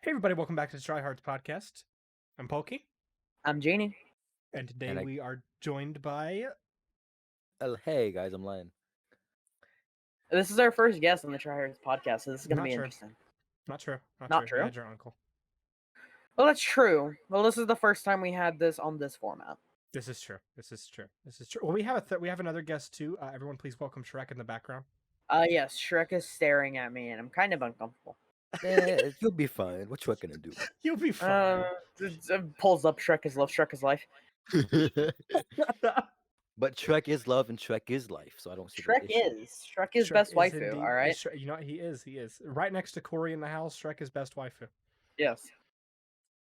Hey everybody, welcome back to the Try Hards podcast. I'm Poky, I'm Jeany. and today And we are joined by... Hey guys, I'm Lyon. This is our first guest on the Try Hards podcast, so this is going to Not be true. interesting. Not true. Not true? You had your uncle. Well, that's true. Well, this is the first time we had this on this format. This is true. Well, we have another guest too. Everyone, please welcome Shrek in the background. Yes, Shrek is staring at me, and I'm kind of uncomfortable. You'll be fine. What Shrek gonna do? You'll be fine. Pulls up Shrek is love, Shrek is life. But Shrek is love and Shrek is life, so I don't see Shrek the issue. is best waifu, indeed- all right? You know what? He is. Right next to Corey in the house, Shrek is best waifu. Yes.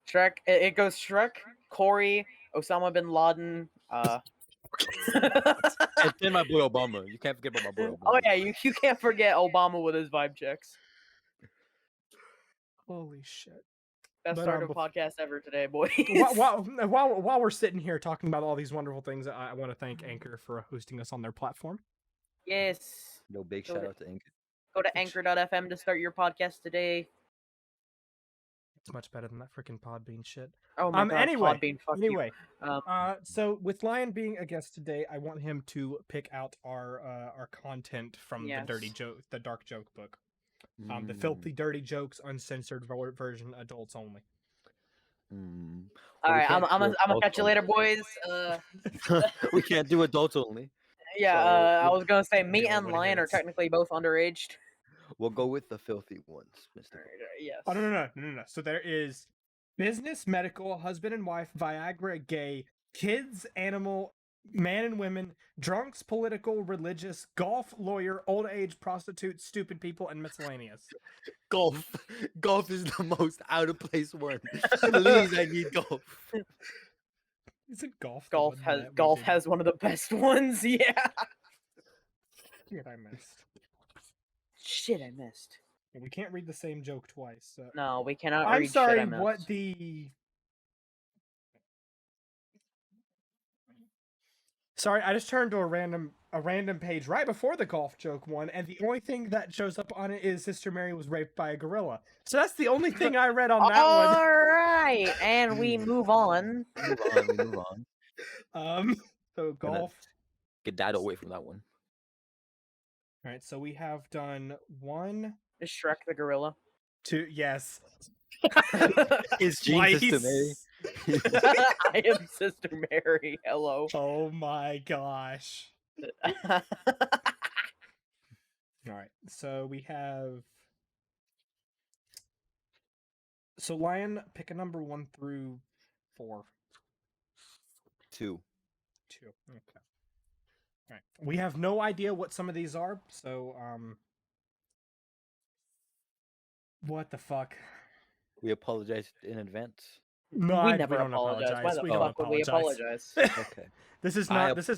Shrek, it goes Shrek, Corey, Osama bin Laden, And then my boy Obama. You can't forget about my boy Obama. Oh yeah, you can't forget Obama with his vibe checks. Holy shit. Best But, start of podcast ever today, boys. While we're sitting here talking about all these wonderful things, I want to thank Anchor for hosting us on their platform. Yes. No big Go shout to- out to Anchor. Go to anchor.fm to start your podcast today. It's much better than that freaking Podbean shit. Oh my god, Anyway, Podbean, fuck you. Anyway, Um, so with Lyon being a guest today, I want him to pick out our content from Yes. the dark joke book. The filthy, dirty jokes, uncensored version, adults only. all right, I'm can't do gonna adults catch you only. later, boys. We can't do adults only. Yeah, So, I was gonna say me do and what he Lion are hits. technically both underaged. We'll go with the filthy ones, Mister. Yes. Oh no! So there is business, medical, husband and wife, Viagra, gay, kids, animal, man and women, drunks, political, religious, golf, lawyer, old age, prostitute, stupid people, and miscellaneous. Golf. Golf is the most out of place one. Please, I need golf. Isn't golf? Golf has one of the best ones. Yeah. Shit, I missed. Shit, I missed. We can't read the same joke twice. So. No, we cannot I'm read sorry. shit I What missed. the? Sorry, I just turned to a random page right before the golf joke one, and the only thing that shows up on it is Sister Mary was raped by a gorilla. So that's the only thing I read on that one. All right, and we move on. We move on. So golf. Get that away from that one. All right, so we have done 1, Is Shrek the gorilla? 2. Yes. Is Jean Sister Mary? I am Sister Mary. Hello. Oh my gosh. All right, so we have. So Lion, pick a number 1 through 4. 2. 2. Okay. All right. We have no idea what some of these are, so what the fuck? We apologize in advance. No, we we never don't apologize. Why the We don't fuck would we apologize? Okay. This is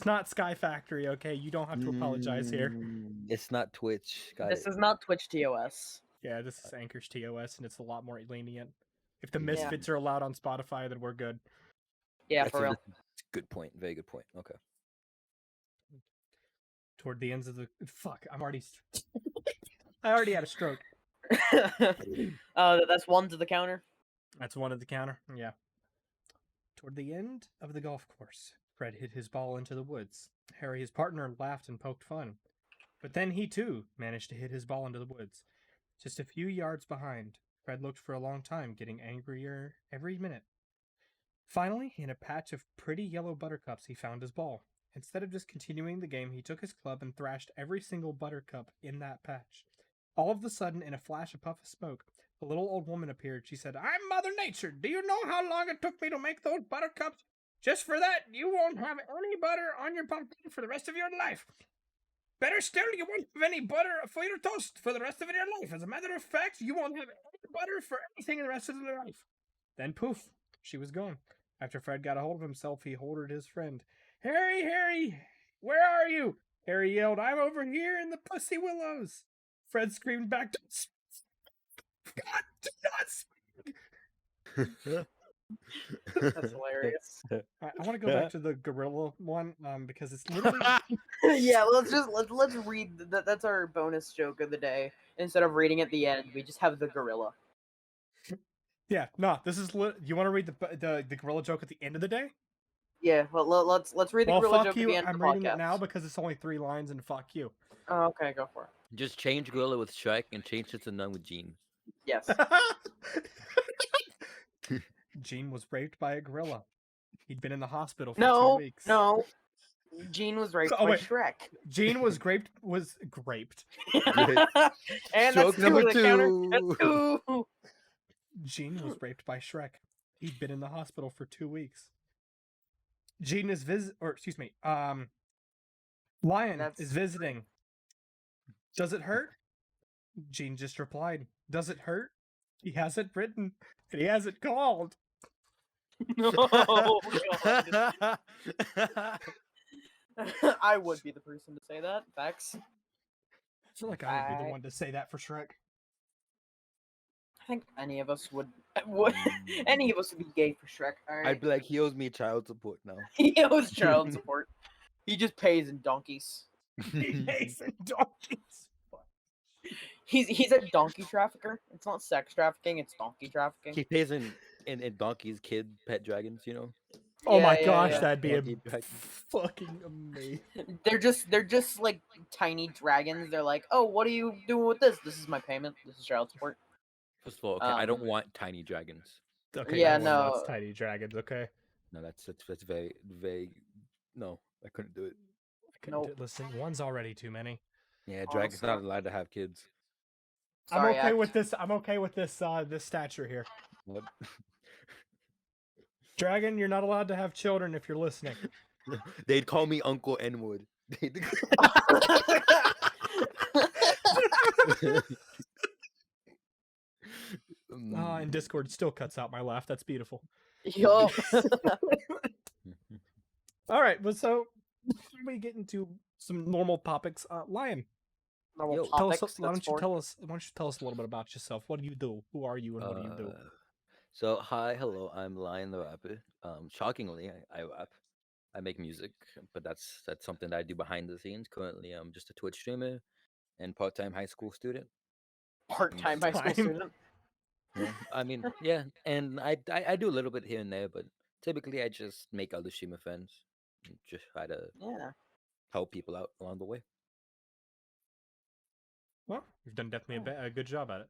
not Sky Factory, okay? You don't have to apologize here. It's not Twitch. This is not Twitch TOS. Yeah, this is Anchor's TOS, and it's a lot more lenient. If the Yeah. Misfits are allowed on Spotify, then we're good. Yeah, That's for real. Good point. Very good point. Okay. Toward the ends of the I already had a stroke. That's 1 to the counter. That's 1 at the counter. Yeah. Toward the end of the golf course, Fred hit his ball into the woods. Harry, his partner, laughed and poked fun. But then he, too, managed to hit his ball into the woods. Just a few yards behind, Fred looked for a long time, getting angrier every minute. Finally, in a patch of pretty yellow buttercups, he found his ball. Instead of just continuing the game, he took his club and thrashed every single buttercup in that patch. All of a sudden, in a flash, a puff of smoke, a little old woman appeared. She said, "I'm Mother Nature. Do you know how long it took me to make those buttercups? Just for that, you won't have any butter on your pumpkin for the rest of your life. Better still, you won't have any butter for your toast for the rest of your life. As a matter of fact, you won't have any butter for anything the rest of your life." Then poof, she was gone. After Fred got a hold of himself, he hollered his friend, Harry, where are you?" Harry yelled, "I'm over here in the Pussy Willows." Fred screamed back, "God, do not speak." That's hilarious. I want to go back to the gorilla one, because it's literally Yeah, let's read that. That's our bonus joke of the day. Instead of reading at the end, we just have the gorilla. Yeah, no, this is. You want to read the gorilla joke at the end of the day? Yeah, well, let's read the Well, gorilla fuck joke at you. the end of I'm the reading podcast. it now because it's only 3 lines, and fuck you. Oh, okay, go for it. Just change gorilla with Shrek and change it to none with Jean. Yes. Jean was raped by a gorilla. He'd been in the hospital for 2 No, weeks. no. Jean was raped Oh, by wait. Shrek. Jean was graped. And Joke that's 2 number to the counter. 2. That's 2. Jean was raped by Shrek. He'd been in the hospital for 2 weeks. Jean is Lyon is visiting. Does it hurt? Jean just replied, "Does it hurt?" He hasn't written, and he hasn't called. No, God. I would be the person to say that. Facts. I feel like I would be the one to say that for Shrek. I think any of us would any of us would be gay for Shrek. All right. I'd be like, he owes me child support now. He owes child support. He just pays in donkeys. He pays in donkeys. He's a donkey trafficker. It's not sex trafficking. It's donkey trafficking. He pays in donkeys, kid, pet dragons, you know? Oh my Yeah, gosh, yeah. that'd be Donkey dragon. fucking amazing. They're just like tiny dragons. They're like, oh, what are you doing with this? This is my payment. This is child support. First of all, okay, I don't want tiny dragons. Okay, Yeah, everyone wants no. tiny dragons. Okay, No, that's very vague. No, I couldn't do it. I couldn't Nope. listen. One's already too many. Yeah, dragons not sorry. allowed to have kids. Sorry, I'm okay Act. with this. I'm okay with this. This stature here. What? Dragon, you're not allowed to have children if you're listening. They'd call me Uncle N-Wood. And Discord still cuts out my laugh. That's beautiful. Yo. All right, well, so before we get into some normal topics, Lyon, Normal Yo. tell us. topics. Why don't That's you for. tell us? Why don't you tell us a little bit about yourself? What do you do? Who are you, and what do you do? So hi, hello, I'm Lyon the rapper. Shockingly, I rap. I make music, but that's something that I do behind the scenes. Currently, I'm just a Twitch streamer and part-time high school student. Part-time high school Time. student. Yeah, I mean, yeah, and I do a little bit here and there, but typically I just make other streamer friends and just try to Yeah. help people out along the way. Well, you've done definitely a good job at it.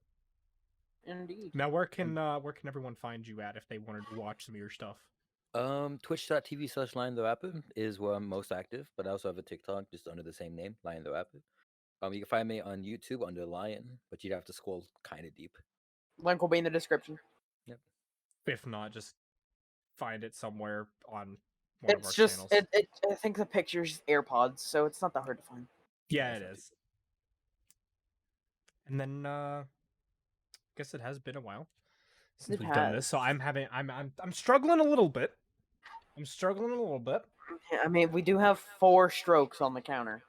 Indeed. Now, where can everyone find you at if they wanted to watch some of your stuff? Twitch.tv/Lion the Rapper is where I'm most active, but I also have a TikTok just under the same name, Lion the Rapper. You can find me on YouTube under Lion, but you'd have to scroll kind of deep. Link will be in the description. If not, just find it somewhere on one of our It's just channels. I think the picture's AirPods, so it's not that hard to find. Yeah, it is. And then, I guess it has been a while since It we've done this, has. so I'm struggling a little bit. Yeah, I mean, we do have 4 strokes on the counter.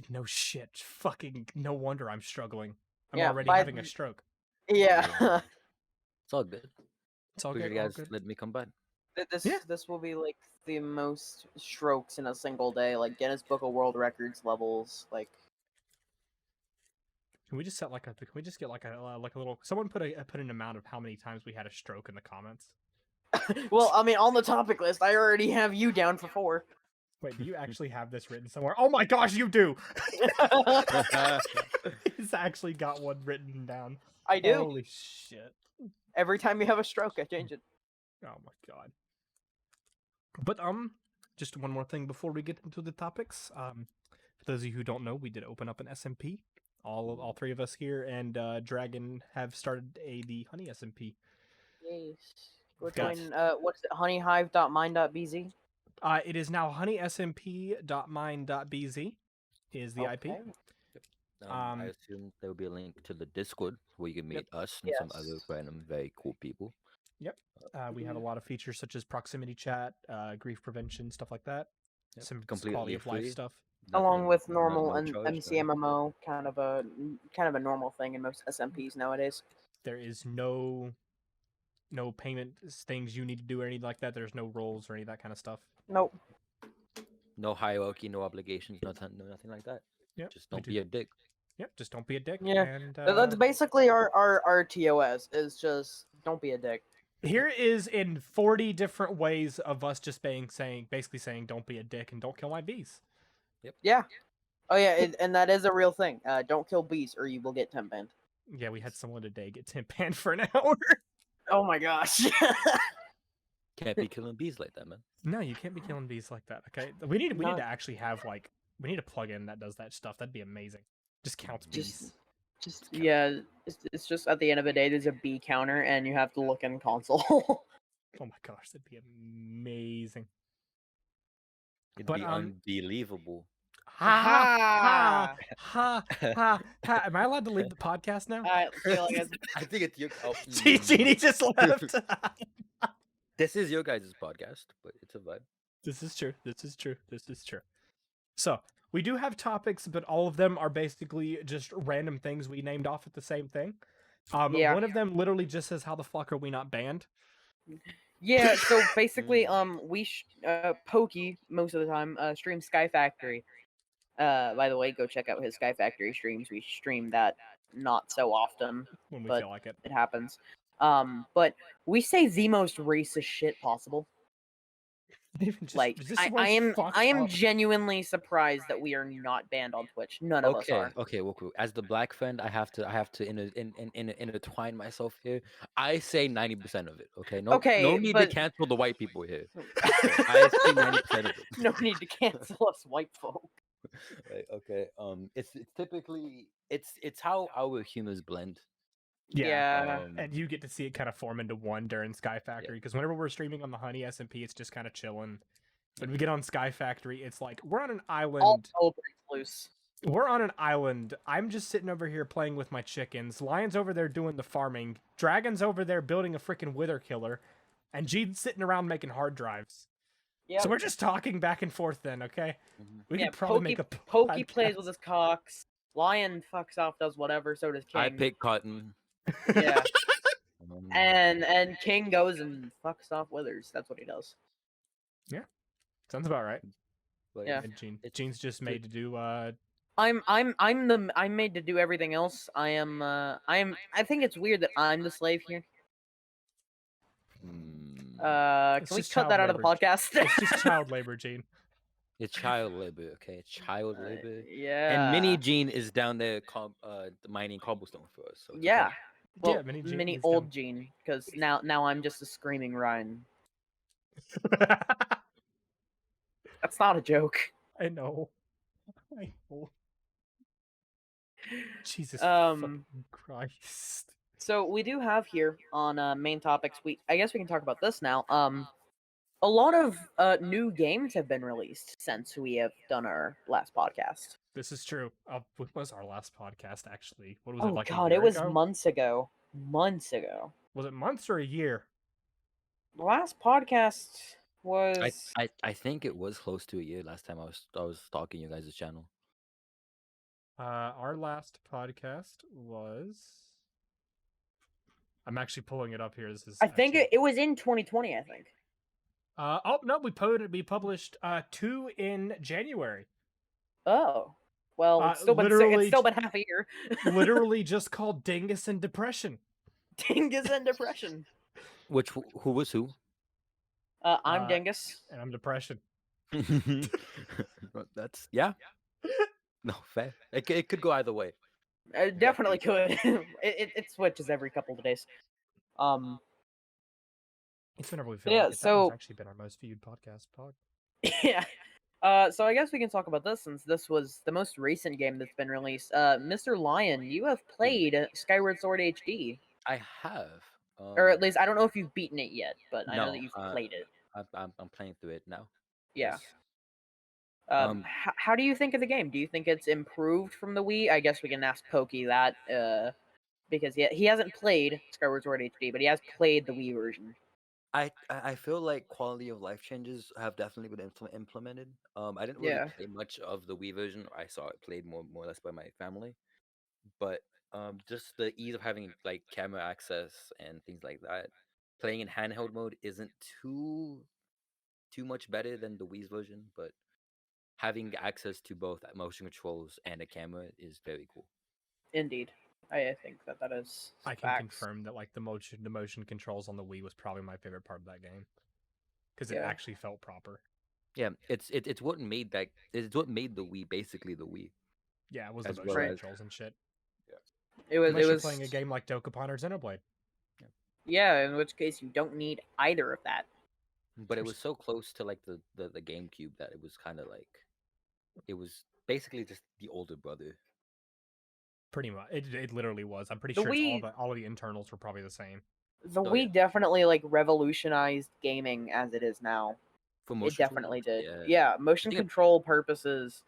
No shit. Fucking no wonder I'm struggling. I'm Yeah, already by having a the- stroke. Yeah. It's all good. It's all Figured good. you All guys good. let me come by. This will be like the most strokes in a single day, like Guinness Book of World Records levels. Like, Can we just set like a? Can we just get like a little? Someone put an amount of how many times we had a stroke in the comments. well, I mean, on the topic list, I already have you down for 4. Wait, do you actually have this written somewhere? Oh my gosh, you do! He's actually got one written down. I do. Holy shit! Every time you have a stroke, I change it. Oh my god. But just one more thing before we get into the topics. For those of you who don't know, we did open up an SMP. All 3 of us here and Dragon have started the Honey SMP. Yes. We're Got- doing what's it? Honeyhive.mine.bz. It is now honeysmp.mine.bz is the IP. Okay. I assume there will be a link to the Discord where you can meet us and some other Yes. random very cool people. We have a lot of features such as proximity chat, grief prevention, stuff like that. Yep, Some completely quality of life free. stuff. Along Nothing- with no- normal no and charge, no- MCMMO, kind of a normal thing in most SMPs nowadays. There is no payment things you need to do or anything like that. There's no roles or any of that kind of stuff. Nope. No hierarchy, no obligations, nothing like that. Yep. Just don't be a dick. Yep, just don't be a dick. Yeah, And That's basically our TOS is just Don't be a dick. Here is in 40 different ways of us just basically saying, don't be a dick and don't kill my bees. Yeah. Oh yeah, and that is a real thing. Don't kill bees or you will get temp banned. Yeah, we had someone today get temp banned for an hour. Oh my gosh. Can't be killing bees like that, man. No, you can't be killing bees like that. Okay, we need Not- to actually have we need a plugin that does that stuff. That'd be amazing. Just counts bees. Just count. yeah, it's just at the end of the day, there's a bee counter, and you have to look in console. Oh my gosh, that'd be amazing. It'd But, be unbelievable. Ha ha ha! Am I allowed to leave the podcast now? I feel like I think it's your. Oh, Jeany just left. This is your guys' podcast, but it's a vibe. This is true. This is true. This is true. So we do have topics, but all of them are basically just random things we named off at the same thing. Yeah. One of them literally just says, "How the fuck are we not banned?" yeah. So basically, we Poky most of the time streams Sky Factory. By the way, go check out his Sky Factory streams. We stream that not so often. When we But feel like it. It happens. But we say the most racist shit possible. Like I am genuinely surprised that we are not banned on Twitch. None of us are. Okay. Well, cool. As the black friend, I have to intertwine myself here. I say 90% of it. Okay. No need but- to cancel the white people here. Okay, I say 90% of it. No need to cancel us white folk. Right, okay. It's typically it's how our humors blend. Yeah. And you get to see it kind of form into one during Sky Factory because whenever we're streaming on the Honey SMP, it's just kind of chilling. When we get on Sky Factory, it's like we're on an island. All breaks loose. We're on an island. I'm just sitting over here playing with my chickens. Lion's over there doing the farming. Dragon's over there building a freaking wither killer. And Jean's sitting around making hard drives. Yeah. So we're just talking back and forth then, okay? We Yeah, could probably make a Poky plays podcast. with his cocks. Lion fucks off, does whatever. So does King. I pick cotton. Yeah. Um, and King goes and fucks off withers. That's what he does. Sounds about right. but Yeah. And It's- Jean's just made to do I'm made to do everything else. I think it's weird that I'm the slave here. mm, It's Can we just cut that child out of the labor. podcast? it's just child labor, Jean. it's child labor. Okay, it's child labor. Yeah. And Mini Gene is down there mining cobblestone for us. So it's Yeah. okay. Well, Yeah, Mini Jean mini is old down. Gene, because now I'm just a screaming Ryan. That's not a joke. I know. I know. Jesus Um, fucking Christ. So we do have here on main topics. I guess we can talk about this now. A lot of new games have been released since we have done our last podcast. This is true. What was our last podcast actually? What was Oh it like? God, a year it was ago? months ago. Months ago. Was it months or a year? The last podcast was. I think it was close to a year last time I was stalking you guys' channel. Our last podcast was. I'm actually pulling it up here. This is. I think actually... it was in 2020. I think. Oh no, we published 2 in January. Oh. Well, it's still been half a year. Literally just called Dingus and Depression. Dingus and Depression. Who was who? I'm Dingus. And I'm Depression. That's yeah. No, fair. It could go either way. It definitely could. it switches every couple of days. It's whenever we feel Yeah, like it. That so- one's actually been our most viewed podcast. Yeah. So I guess we can talk about this since this was the most recent game that's been released. Mr. Lyon, you have played Skyward Sword HD, I have. or at least I don't know if you've beaten it yet, but I know no, that you've played it. I'm playing through it now. Yeah. Yes. How do you think of the game? Do you think it's improved from the Wii? I guess we can ask Poky that, because he hasn't played Skyward Sword HD, but he has played the Wii version. I feel like quality of life changes have definitely been implemented. I didn't really Yeah. play much of the Wii version. I saw it played more or less by my family, but just the ease of having like camera access and things like that. Playing in handheld mode isn't too much better than the Wii's version, but having access to both motion controls and a camera is very cool. Indeed. I think that is I can facts. confirm that like the motion controls on the Wii was probably my favorite part of that game because it Yeah. actually felt proper. Yeah, it's what made it's what made the Wii basically the Wii. Yeah, it was As the well motion as- controls and shit. It was. Unless It you're was playing a game like Dokapon or Xenoblade. Yeah, in which case you don't need either of that. But it was so close to like the GameCube that it was kind of like it was basically just the older brother. Pretty much, it literally was. I'm pretty The sure it's Wii- all of the internals were probably the same. The Oh, Wii yeah. definitely like revolutionized gaming as it is now. For It motion definitely controls, did. yeah. Yeah, motion think it- control purposes,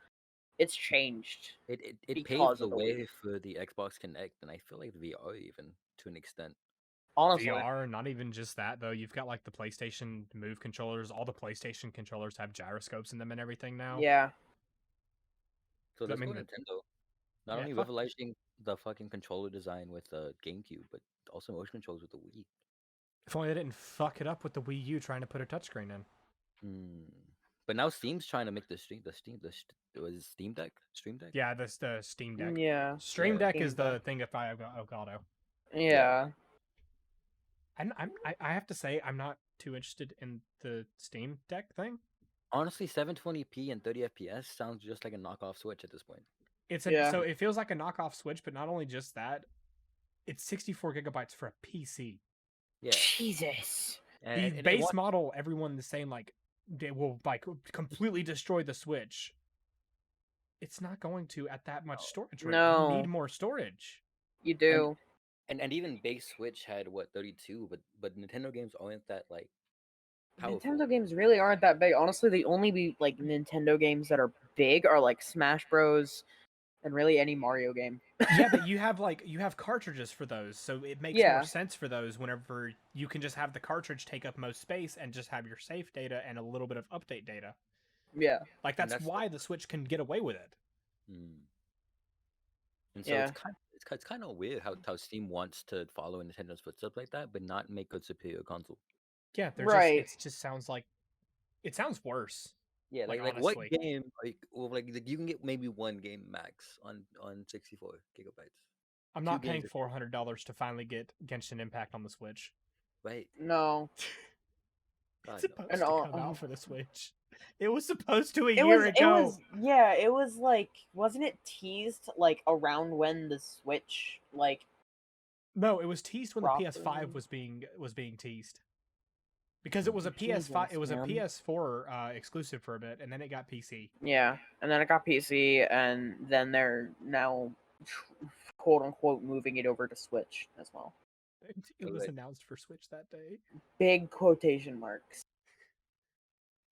it's changed. It Because paved of the the way Wii. for the Xbox Connect, and I feel like VR even to an extent. Honestly, VR, not even just that though. You've got like the PlayStation Move controllers. All the PlayStation controllers have gyroscopes in them and everything now. yeah. So I that's mean, what Nintendo. Not yeah, only fuck- revolutionizing the fucking controller design with the GameCube, but also motion controls with the Wii. If only they didn't fuck it up with the Wii U trying to put a touchscreen in. But now Steam's trying to make was it Steam Deck? Stream Deck? Yeah, this the Steam Deck. Yeah. Stream Yeah. Deck Steam is the Deck. thing if I Elgato. Yeah. I have to say I'm not too interested in the Steam Deck thing. Honestly, 720p and 30 FPS sounds just like a knockoff Switch at this point. Yeah. So it feels like a knockoff Switch, but not only just that, it's 64 gigabytes for a PC. Yeah. Jesus. The And base model, everyone is saying like they will like completely destroy the Switch. It's not going to at that much storage rate. No. You need more storage. You do. and even base Switch had what 32, but Nintendo games aren't that like powerful. Nintendo games really aren't that big. Honestly, the only like Nintendo games that are big are like Smash Bros. And really any Mario game. Yeah, but you have cartridges for those, so it makes Yeah. more sense for those whenever you can just have the cartridge take up most space and just have your save data and a little bit of update data. Yeah. Like And that's that's why the Switch can get away with it. And so Yeah. it's kind of weird how Steam wants to follow in Nintendo's footsteps like that, but not make a superior console. Yeah, they're Right. just it just sounds like it sounds worse. Yeah, Like, like what honestly. game like you can get maybe one game max on 64 gigabytes, I'm Two not paying games $400 to finally get Genshin Impact on the Switch. right? No. God, It's no. supposed And to all- come out for the Switch. It was supposed to a It year was ago. it was like wasn't it teased like around when the Switch like No, it was teased when the Properly. PS5 was being teased. Because it was a PS5, it was a Jesus, man. PS4 exclusive for a bit, and then it got PC. yeah, and then it got PC and then they're now quote unquote moving it over to Switch as well. It was Right. announced for Switch that day. Big quotation marks.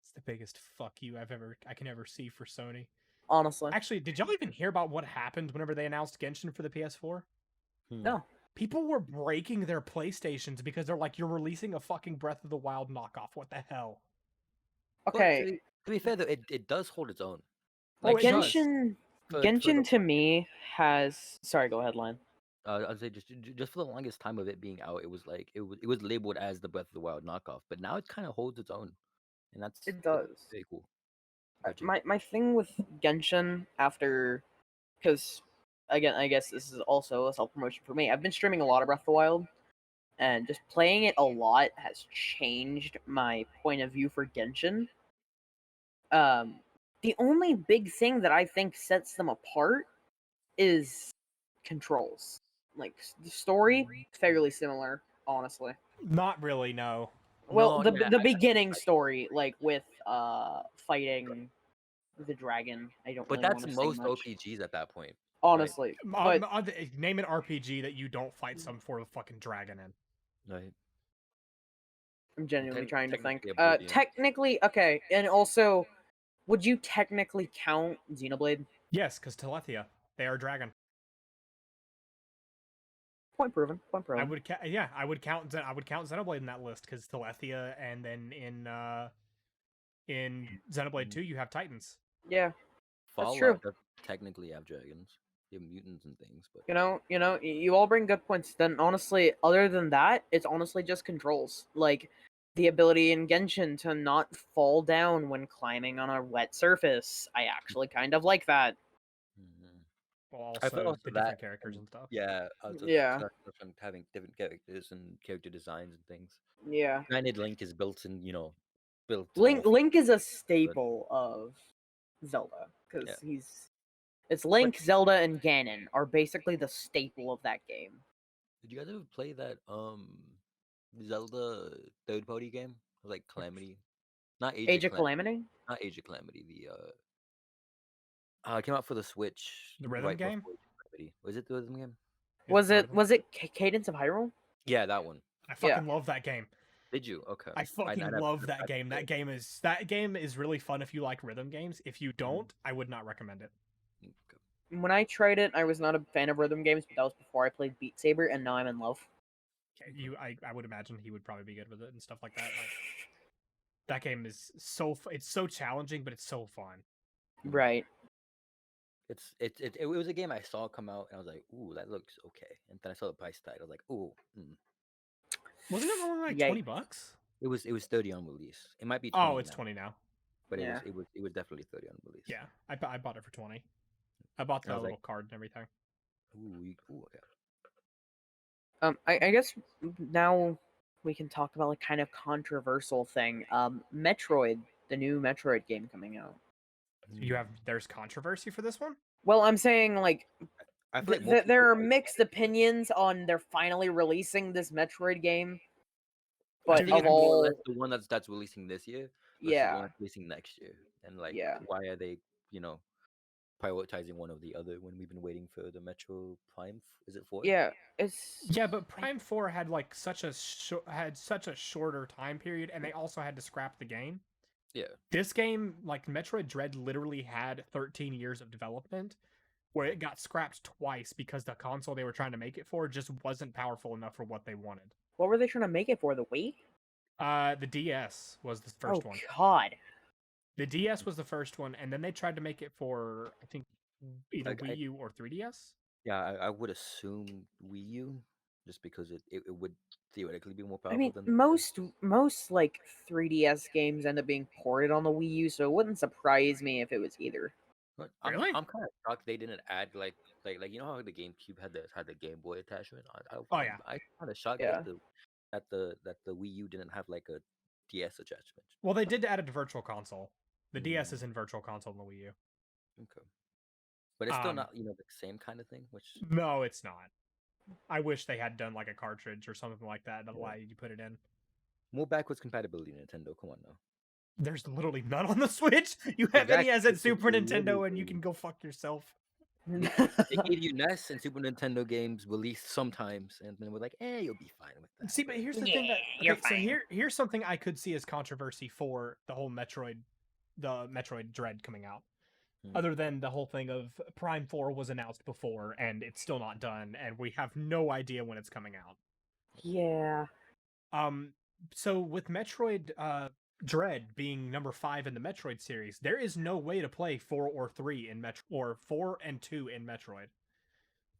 It's the biggest fuck you I can ever see for Sony. Honestly. Actually, did y'all even hear about what happened whenever they announced Genshin for the PS4? No. People were breaking their PlayStations because they're like, "You're releasing a fucking Breath of the Wild knockoff. What the hell?" But Okay. to be fair though, it does hold its own. Oh, Like it does. Genshin for Genshin the- to me has sorry, go ahead, Lyon. I'd say just for the longest time of it being out, it was like it was labeled as the Breath of the Wild knockoff, but now it kind of holds its own, and that's It does. very cool. My thing with Genshin after, because again, I guess this is also a self promotion for me. I've been streaming a lot of Breath of the Wild, and just playing it a lot has changed my point of view for Genshin. The only big thing that I think sets them apart is controls. Like the story, fairly similar, honestly. Not really, no. Well, No, the yeah, the beginning story, like with fighting the dragon. I don't. But really that's wanna say most much. OPGs at that point. Honestly, but Name an RPG that you don't fight some sort of fucking dragon in. Right. I'm genuinely trying to think. technically Oblivion. Technically, okay, and also, would you technically count Xenoblade? Yes, because Telethia, they are dragon. Point proven. Point proven. I would count Xenoblade in that list because Telethia, and then in Xenoblade 2 you have Titans. Yeah, Fallout true. does technically have dragons. You have mutants and things, but you all bring good points. Then honestly, other than that, it's honestly just controls. Like the ability in Genshin to not fall down when climbing on a wet surface. I actually kind of like that. Mhm. Well, I feel also also the that, different characters and stuff. yeah, also Yeah. from having different characters and character designs and things. Yeah. Granted, Link is built in, built Link off. Link is a staple of Zelda because Yeah. it's Link, Zelda, and Ganon are basically the staple of that game. Did you guys ever play that Zelda third party game? Like Calamity? Not Age of Calamity? Not Age of Calamity. It came out for the Switch The rhythm right game? before Age of Calamity. Was it the rhythm game? Was the it rhythm? was it Cadence of Hyrule? Yeah, that one. I Yeah. fucking love that game. Did you? Okay. I fucking never- love I that game. played That game is really fun if you like rhythm games. If you don't, I would not recommend it. it. Okay. When I tried it, I was not a fan of rhythm games, but that was before I played Beat Saber, and now I'm in love. I would imagine he would probably be good with it and stuff like that. Like, that game is it's so challenging, but it's so fun. Right. It was a game I saw come out and I was like, ooh, that looks okay. And then I saw the price tag. I was like, ooh. Wasn't it only like Yikes. $20? It was 30 on release. It might be 20 Oh, it's now, 20 now. but Yeah. it was definitely 30 on release. Yeah, I bought it for 20. I bought the I was little like- card and everything. Ooh, okay. I guess now we can talk about like kind of controversial thing. Metroid, the new Metroid game coming out. There's controversy for this one? Well, I'm saying like I feel like more there are people mixed opinions on they're finally releasing this Metroid game. I But think of it's more or all, less the one that's releasing this year versus the one yeah, that's releasing next year. And like, Yeah. why are they, prioritizing one over the other when we've been waiting for the Metro Prime? Is it 4? yeah, it's Yeah, but Prime 4 had like such a shorter time period, and they also had to scrap the game. Yeah. This game, like Metroid Dread, literally had 13 years of development, where it got scrapped twice because the console they were trying to make it for just wasn't powerful enough for what they wanted. what were they trying to make it for? The Wii? The DS was the first one. God. The DS was the first one, and then they tried to make it for, I think, either Like, Wii U or 3DS. Yeah, I would assume Wii U, just because it would theoretically be more I powerful mean, than most like 3DS games end up being ported on the Wii U, so it wouldn't surprise me if it was either. But Really? I'm kind of shocked they didn't add like how the GameCube had the Game Boy attachment. Oh, yeah. I'm kind of shocked Yeah. that the Wii U didn't have like a DS attachment. Well, they did add it to Virtual Console. The DS Mm. is in Virtual Console in the Wii U. Okay, but it's still Um, not the same kind of thing. Which No, it's not. I wish they had done like a cartridge or something like that to Yeah. allow you to put it in. more backwards compatibility, Nintendo. Come on now. There's literally none on the Switch. You have Exactly. NES and Super Literally. Nintendo, and you can go fuck yourself. They gave you NES and Super Nintendo games released sometimes, and then we're like, you'll be fine with that. See, but here's the Yeah, thing that you're so fine. here's something I could see as controversy for the whole Metroid Dread coming out. Hmm. Other than the whole thing of Prime 4 was announced before and it's still not done, and we have no idea when it's coming out. Yeah. So with Metroid Dread being number 5 in the Metroid series, there is no way to play 4 or 3 in or 4 and 2 in Metroid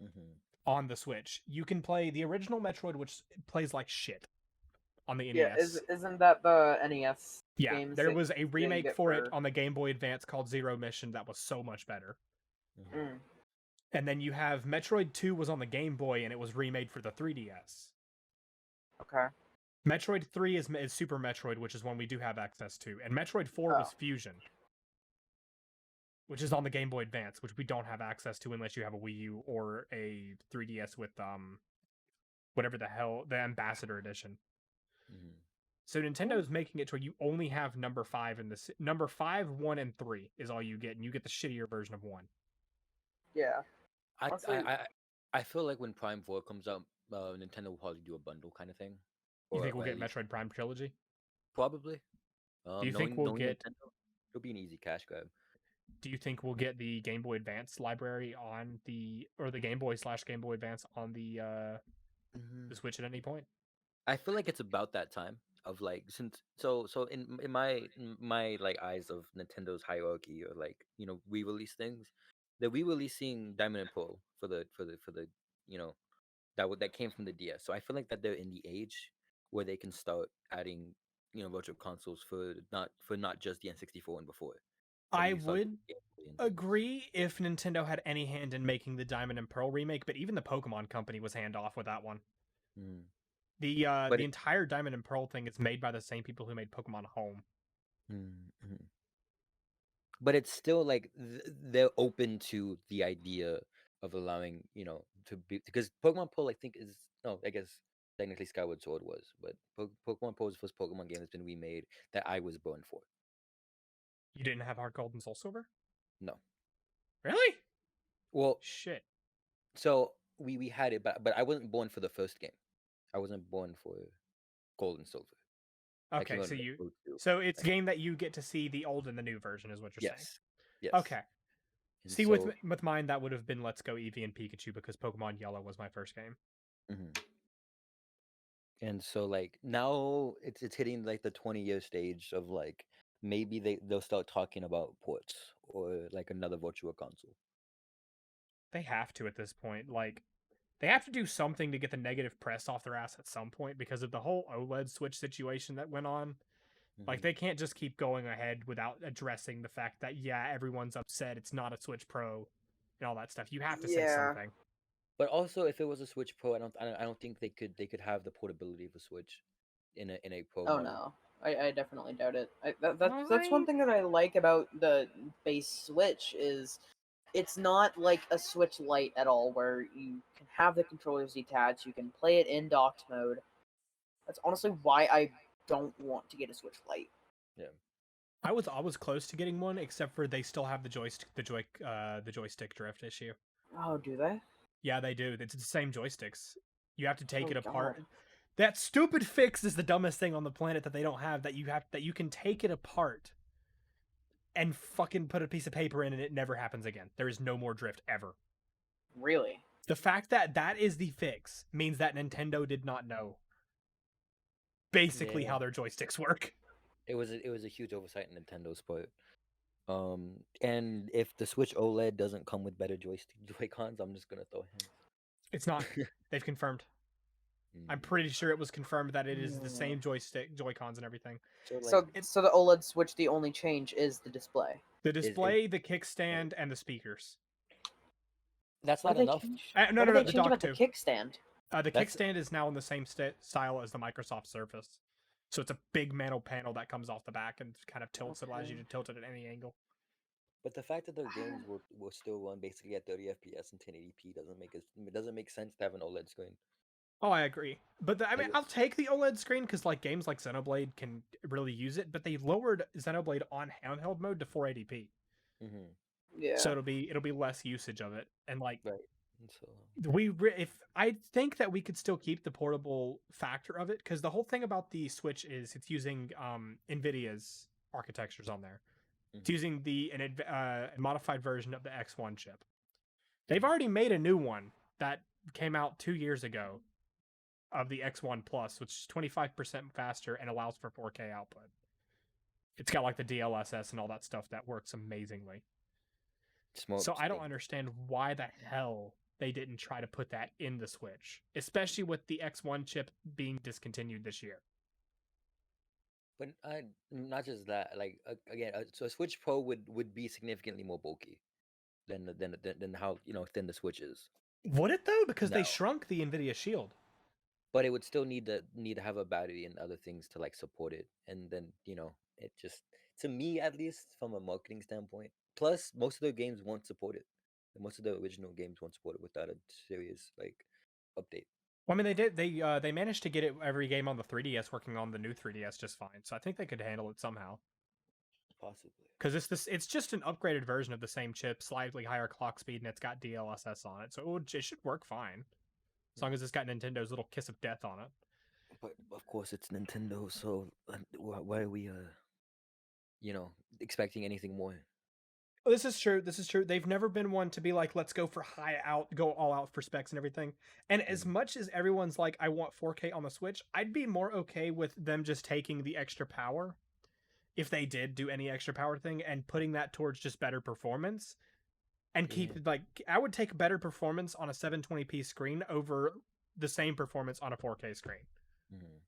Mhm. on the Switch. You can play the original Metroid, which plays like shit on the Yeah, NES. isn't that the NES? Yeah, games there that was a remake get for it for- on the Game Boy Advance called Zero Mission that was so much better. Mhm. Mm. And then you have Metroid 2 was on the Game Boy and it was remade for the 3DS. Okay. Metroid 3 is Super Metroid, which is one we do have access to. And Metroid 4 was Oh. Fusion, which is on the Game Boy Advance, which we don't have access to unless you have a Wii U or a 3DS with whatever the hell, the Ambassador Edition. Mhm. So Nintendo's making it to where you only have number 5 in this. Number 5, 1, and 3 is all you get, and you get the shittier version of 1. Yeah. I, Honestly- I feel like when Prime 4 comes out, Nintendo will probably do a bundle kind of thing. You Or think we'll at get least- Metroid Prime Trilogy? Probably. Do you think we'll knowing get? Nintendo, it'll be an easy cash grab. Do you think we'll get the Game Boy Advance library on the Game Boy / Game Boy Advance on the Switch at any point? I feel like it's about that time of like since in my like eyes of Nintendo's hierarchy or like re-release things, they're re-releasing Diamond and Pearl for the that came from the DS. So I feel like that they're in the age where they can start adding virtual consoles for not just the N64 and before. So I we can start would. Game intense. agree if Nintendo had any hand in making the Diamond and Pearl remake, but even the Pokemon Company was hand off with that one. Mm. The But the entire Diamond and Pearl thing is made by the same people who made Pokemon Home. mm-hmm. But it's still like they're open to the idea of allowing, to be, because Pokemon Pearl, I think, is, no, I guess technically Skyward Sword was, but Pokemon Pearl is the first Pokemon game that's been remade that I was born for. You didn't have Heart Gold and Soul Silver? No. Really? Well, Shit. so we had it, but I wasn't born for the first game. I wasn't born for Gold and Silver. I came Okay, out so in you 02. so it's a game that you get to see the old and the new version is what you're saying. Yes. Yes. Okay. And See, so, with mine, that would have been Let's Go Eevee and Pikachu because Pokemon Yellow was my first game. mhm. And so like now it's hitting like the 20-year stage of like maybe they'll start talking about ports or like another virtual console. They have to at this point. Like, they have to do something to get the negative press off their ass at some point because of the whole OLED Switch situation that went on. Like, Mhm. they can't just keep going ahead without addressing the fact that, yeah, everyone's upset. It's not a Switch Pro and all that stuff. You have to say Yeah. something. But also, if it was a Switch Pro, I don't think they could have the portability of a Switch in a Pro Oh model. no, I definitely doubt it. That's one I thing that I like about the base Switch is it's not like a Switch Lite at all, where you can have the controllers detached, you can play it in docked mode. That's honestly why I don't want to get a Switch Lite. Yeah. I was close to getting one, except for they still have the joystick drift issue. Oh, do they? Yeah, they do. It's the same joysticks. You have to take Oh it apart. God. That stupid fix is the dumbest thing on the planet that they don't have. That you can take it apart and fucking put a piece of paper in and it never happens again. There is no more drift ever. Really? The fact that that is the fix means that Nintendo did not know basically Yeah. how their joysticks work. It was a huge oversight in Nintendo's part. And if the Switch OLED doesn't come with better Joy-Cons, I'm just gonna throw hands. It's not. They've confirmed. I'm Mm. pretty sure it was confirmed that it is the Hmm. same Joy-Cons and everything. So like, So, so the OLED Switch, the only change is the display. The display, the kickstand, and the speakers. that's What not did they enough. change? No, What no, did no. they The change dock about the too. kickstand? The That's kickstand is now in the same style as the Microsoft Surface. So it's a big metal panel that comes off the back and kind of tilts. It allows you Okay. to tilt it at any angle. But the fact that their games will still run basically at 30 FPS and 1080p doesn't make sense to have an OLED screen. Oh, I agree. But I mean, Like, I'll take the OLED screen because like games like Xenoblade can really use it. But they lowered Xenoblade on handheld mode to 480p, mm-hmm. so Yeah. it'll be less usage of it. And like Right. And so if I think that we could still keep the portable factor of it because the whole thing about the Switch is it's using Nvidia's architectures on there. It's mhm. using a modified version of the X1 chip. They've already made a new one that came out 2 years ago of the X1 Plus, which is 25% faster and allows for 4K output. It's got like the DLSS and all that stuff that works amazingly. Smart So I don't thing. understand why the hell they didn't try to put that in the Switch, especially with the X1 chip being discontinued this year. But not just that. Like again, so a Switch Pro would be significantly more bulky than how thin the Switch is Would it though? Because they now. shrunk the Nvidia Shield. But it would still need to have a battery and other things to like support it. And then it just, to me at least, from a marketing standpoint. Plus, most of the games won't support it. And most of the original games won't support it without a serious like update. Well, I mean, they did. They managed to get it every game on the 3DS working on the new 3DS just fine. So I think they could handle it somehow. Possibly. Because it's just an upgraded version of the same chip, slightly higher clock speed, and it's got DLSS on it, so it should work fine as long as it's got Nintendo's little kiss of death on it. But of course, it's Nintendo, so why are we expecting anything more? This is true. This is true. They've never been one to be like, let's go for go all out for specs and everything. And as Mhm. much as everyone's like, I want 4K on the Switch, I'd be more okay with them just taking the extra power, if they did do any extra power thing, and putting that towards just better performance. And Yeah. keep I would take better performance on a 720p screen over the same performance on a 4K screen. Mhm.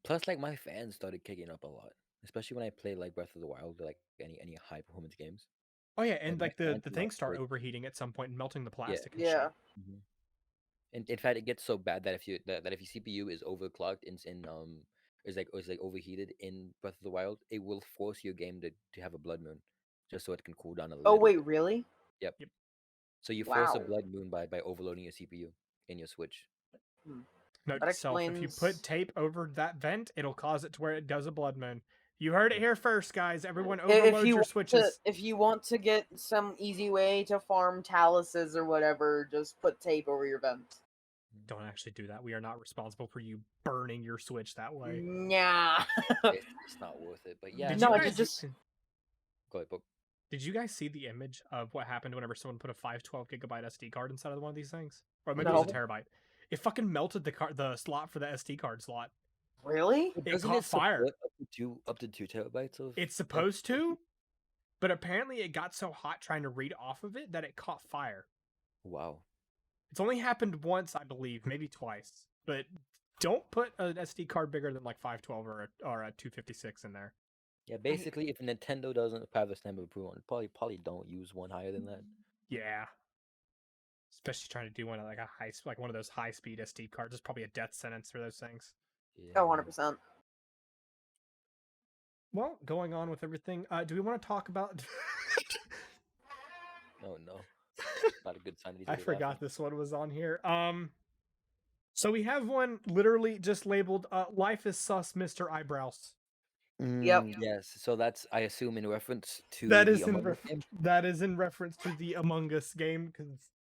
Plus, like my fans started kicking up a lot, especially when I play like Breath of the Wild, or, like any high performance games. Oh yeah, and my like the fans are things start like, overheating at some point and melting the yeah. plastic and Yeah. shit. Mhm. And in fact, it gets so bad that if your CPU is overclocked is like overheated in Breath of the Wild, it will force your game to have a blood moon, just so it can cool down a Oh little wait, bit. really? Yep. Yep. So you force a Wow. blood moon by overloading your CPU in your Switch. Note That to self: if you put explains. tape over that vent, it'll cause it to where it does a blood moon. You heard it here first, guys. Everyone If overload you your want switches. if you want to get some easy way to farm taluses or whatever, just put tape over your vents. Don't actually do that. We are not responsible for you burning your switch that way. Nah. It's not worth it. But yeah, Did No, you I guys just- go ahead, Poke. did you guys see the image of what happened whenever someone put a 512 gigabyte SD card inside of one of these things? Or maybe it was a No. terabyte. It fucking melted the slot for the SD card slot. Really? But It doesn't caught it fire. support up to 2 terabytes of? It's supposed to, but apparently it got so hot trying to read off of it that it caught fire. Wow. It's only happened once, I believe, maybe twice. But don't put an SD card bigger than like 512 or a 256 in there. Yeah, basically, if Nintendo doesn't have a stamp of approval, probably don't use one higher than that. Yeah. Especially trying to do one like like one of those high speed SD cards. It's probably a death sentence for those things. Yeah. Oh, 100%. Well, going on with everything, do we want to talk about? Oh no, not a good sign that he's I already forgot laughing. this one was on here. So we have one literally just labeled "Life is sus, Mr. Eyebrows." Yep. Yes. So that's, I assume, in reference to That the is Among Us game. that is in reference to the Among Us game because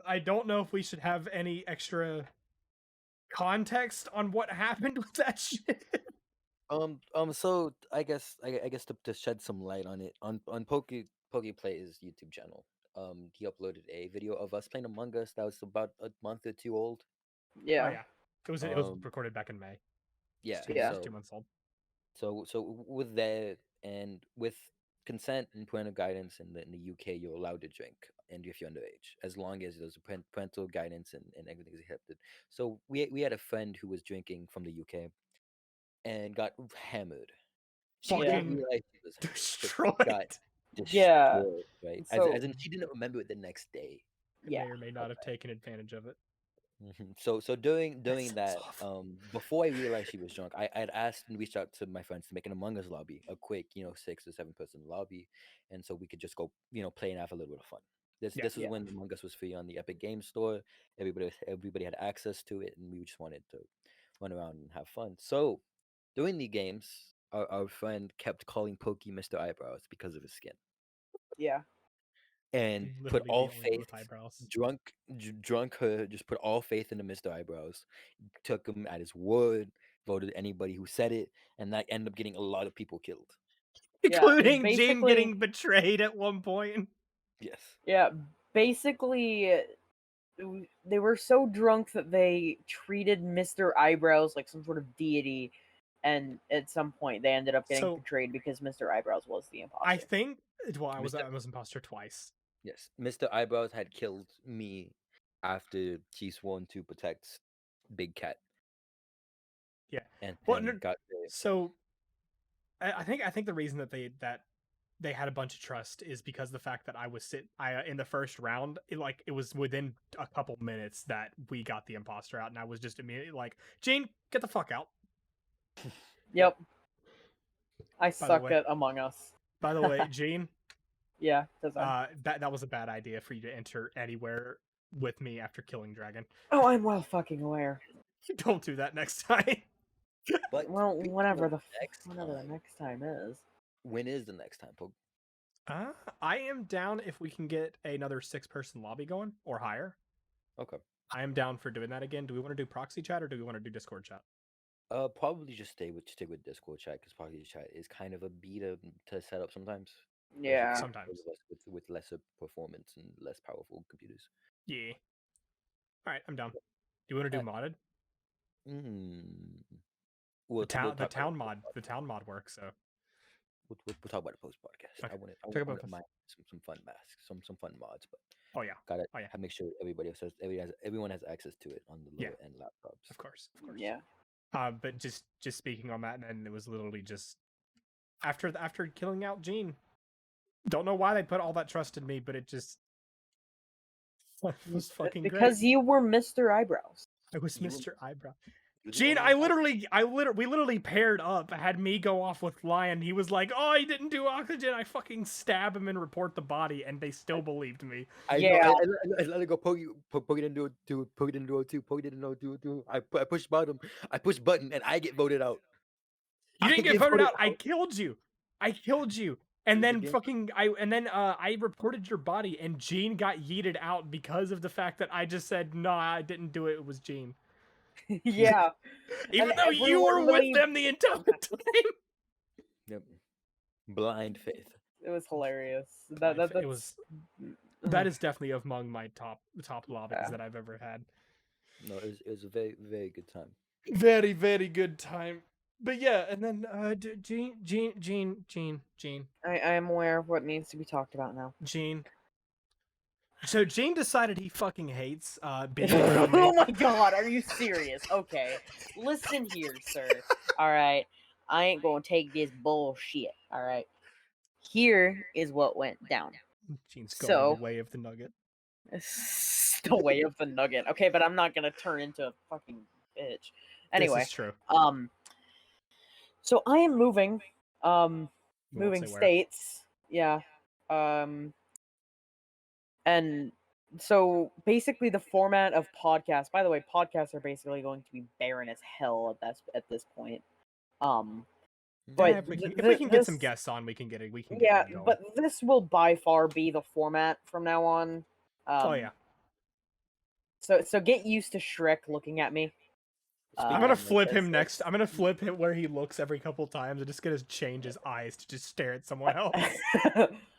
I don't know if we should have any extra context on what happened with that shit. So I guess to shed some light on it, on Poky Plays YouTube channel, he uploaded a video of us playing Among Us that was about a month or two old. Yeah. Oh yeah, it was Um, recorded back in May. Yeah. Yeah. It's 2 months old. So with that and with consent and parental guidance in the UK, you're allowed to drink, and if you're underage, as long as there's a parental guidance and everything is accepted. So we had a friend who was drinking from the UK and got hammered. She Yeah. didn't Fucking realize she was hammered, but destroyed. she got Yeah. destroyed, right? So- As in, she didn't remember it the next day. Yeah. May or may not have taken advantage of it. So during sounds that, awful. before I realized she was drunk, I had asked and reached out to my friends to make an Among Us lobby, a quick, 6 or 7 person lobby, and so we could just go, play and have a little bit of fun. This Yeah. this was Yeah. when Among Us was free on the Epic Game Store. Everybody had access to it, and we just wanted to run around and have fun. So during the games, our friend kept calling Pokey Mr. Eyebrows because of his skin, Yeah. and put Literally the all only one faith, with eyebrows. drunk her, just put all faith into Mr. Eyebrows, took him at his word, voted anybody who said it, and that ended up getting a lot of people killed. Yeah, Including Jim basically- getting betrayed at one point. Yes. Yeah. Basically, they were so drunk that they treated Mr. Eyebrows like some sort of deity, and at some point they ended up getting So- betrayed because Mr. Eyebrows was the imposter. I think. Well, I was Mr. imposter twice. Yes. Mr. Eyebrows had killed me after she sworn to protect Big Cat. Yeah. And Well, then no- got very upset. So, I think the reason that they had a bunch of trust is because the fact that I in the first round, it was within a couple minutes that we got the imposter out, and I was just immediately like, Gene, get the fuck out. Yep. I the suck way- at Among Us. By the way, Gene, Yeah, does that? that was a bad idea for you to enter anywhere with me after killing Dragon. Oh, I'm well fucking aware. Don't do that next time. But Well, speaking whatever of the next whatever the time, next time is. when is the next time, Poke? I am down if we can get another 6-person lobby going or higher. Okay. I am down for doing that again. Do we want to do proxy chat or do we want to do Discord chat? Probably just stick with Discord chat, because proxy chat is kind of a beta to set up sometimes. Yeah. Sometimes. with lesser performance and less powerful computers. Yeah. All right, I'm down. Do you want to do modded? We'll The town talk about it mod, the town mod works. So We'll talk about it post podcast. Okay, I want talk to about mine some fun masks, some fun mods, but oh yeah, gotta oh yeah, make sure everyone has access to it on the Yeah. lower end laptops. of course. Yeah. But just speaking on that, and it was literally just after killing out Gene, Don't know why they put all that trust in me, but it just was fucking great. Because you were Mr. Eyebrows. I was You were- Mr. Eyebrow. You're the Gene, only we literally paired up. Had me go off with Lyon. He was like, "Oh, he didn't do oxygen." I fucking stab him and report the body, and they still believed me. Yeah. I let it go. Pokey didn't do it. Pokey didn't do it too. Pokey didn't do it. I pushed button. I pushed button, and I get voted out. You I didn't get get voted voted out. I out. killed you. I killed you. And It was a then game. I reported your body, and Gene got yeeted out because of the fact that I just said, "No, I didn't do it. It was Gene." Yeah. Even And though you everyone were with believed- them the entire time. Yep. Blind faith. It was hilarious. It was. That is definitely among my top lobbies Yeah. that I've ever had. No, it was a very, very good time. Very, very good time. But yeah, and then Gene. I am aware of what needs to be talked about now. Gene. So Gene decided he fucking hates being around me. Oh my god, are you serious? Okay. Listen here, sir. Alright. I ain't gonna take this bullshit. Alright. Here is what went down. Gene's going So- the way of the nugget. It's the way of the nugget. Okay, but I'm not gonna turn into a fucking bitch. Anyway, This is true. so I am moving. We won't Moving say where. states. Yeah. And so basically the format of podcasts, by the way, podcasts are basically going to be barren as hell at this point. But Yeah, if we can get some this- guests on, we can get it. We can. Yeah, Get it going. but this will by far be the format from now on. Oh yeah. So get used to Shrek looking at me. I'm Uh, gonna flip him it's- next. I'm gonna flip him where he looks every couple times and just gonna change his eyes to just stare at someone else.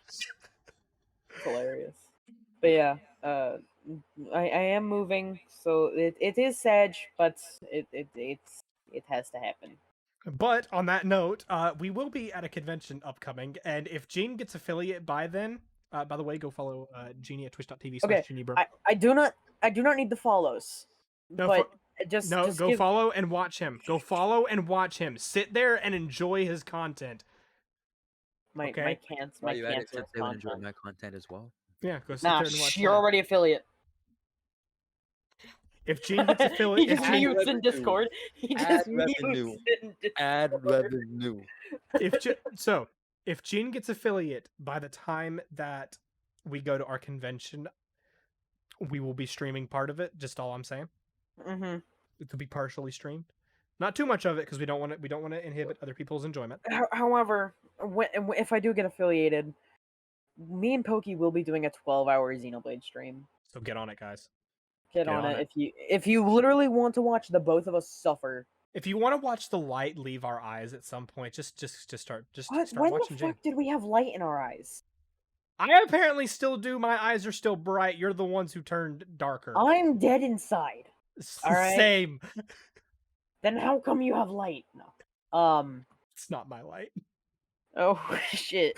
It's hilarious. But yeah, I am moving, so it is sad, but it has to happen. But on that note, we will be at a convention upcoming, and if Gene gets affiliate by then, by the way, go follow Jeany at twitch.tv/Jeanybro. Okay, I do not need the follows, No, but just go give, follow and watch him. Go follow and watch him. Sit there and enjoy his content. my okay. While you're at it, cancerous sit there and enjoy content. my content as well. Yeah, go sit Nah, there and watch. you're mine. already affiliate. If Gene gets He affiliate, if just Gene, mutes in revenue. Discord. He Add just revenue. mutes in Add Discord. revenue. if Gene gets affiliate by the time that we go to our convention, we will be streaming part of it. Just all I'm saying. Mm-hmm. It will be partially streamed. Not too much of it because we don't want to inhibit other people's enjoyment. However, if I do get affiliated, me and Poky will be doing a 12-hour Xenoblade stream. So get on it, guys. Get on it if you literally want to watch the both of us suffer. If you want to watch the light leave our eyes at some point, just start What? start When watching the Gene. fuck did we have light in our eyes? I apparently still do. My eyes are still bright. You're the ones who turned darker. I'm dead inside. all right. Same. Then how come you have light? No. It's not my light. Oh shit.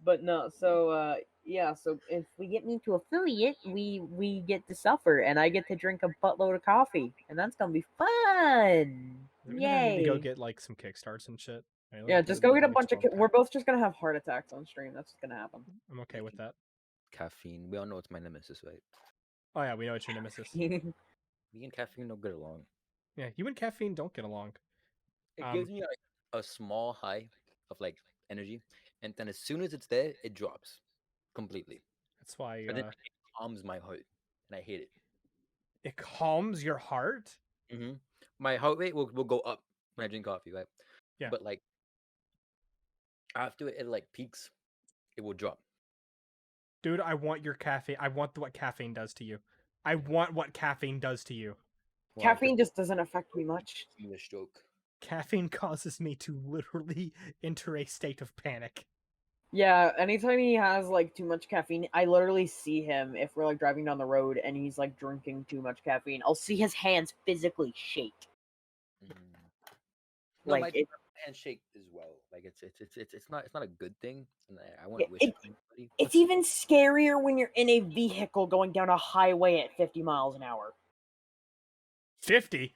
But no, so yeah, so if we get me to affiliate, we get to suffer and I get to drink a buttload of coffee and that's gonna be fun. We're gonna need to go Yay. get like some kickstarts and shit. Right, Yeah, like, just the go get a next bunch of 12 we're both just gonna have heart attacks on stream. That's what's gonna happen. I'm okay with that. Caffeine. We all know it's my nemesis, right? Oh yeah, we know it's your nemesis. Me and caffeine don't get along. Yeah, you and caffeine don't get along. It gives me like a small high of like energy, and then as soon as it's there, it drops completely. That's why But then it calms my heart, and I hate it. it calms your heart. My heart rate will go up when I drink coffee, right? Yeah. But like after it like peaks, it will drop. Dude, I want your caffeine. I want what caffeine does to you. I want what caffeine does to you. Wow, Caffeine just doesn't affect me much. give me a stroke. Caffeine causes me to literally enter a state of panic. Yeah, anytime he has like too much caffeine, I literally see him if we're like driving down the road and he's like drinking too much caffeine. I'll see his hands physically shake. No, Like my it, handshake as well. Like it's not a good thing, and I Yeah, wouldn't wish it on anybody. it's even scarier when you're in a vehicle going down a highway at 50 miles an hour. 50?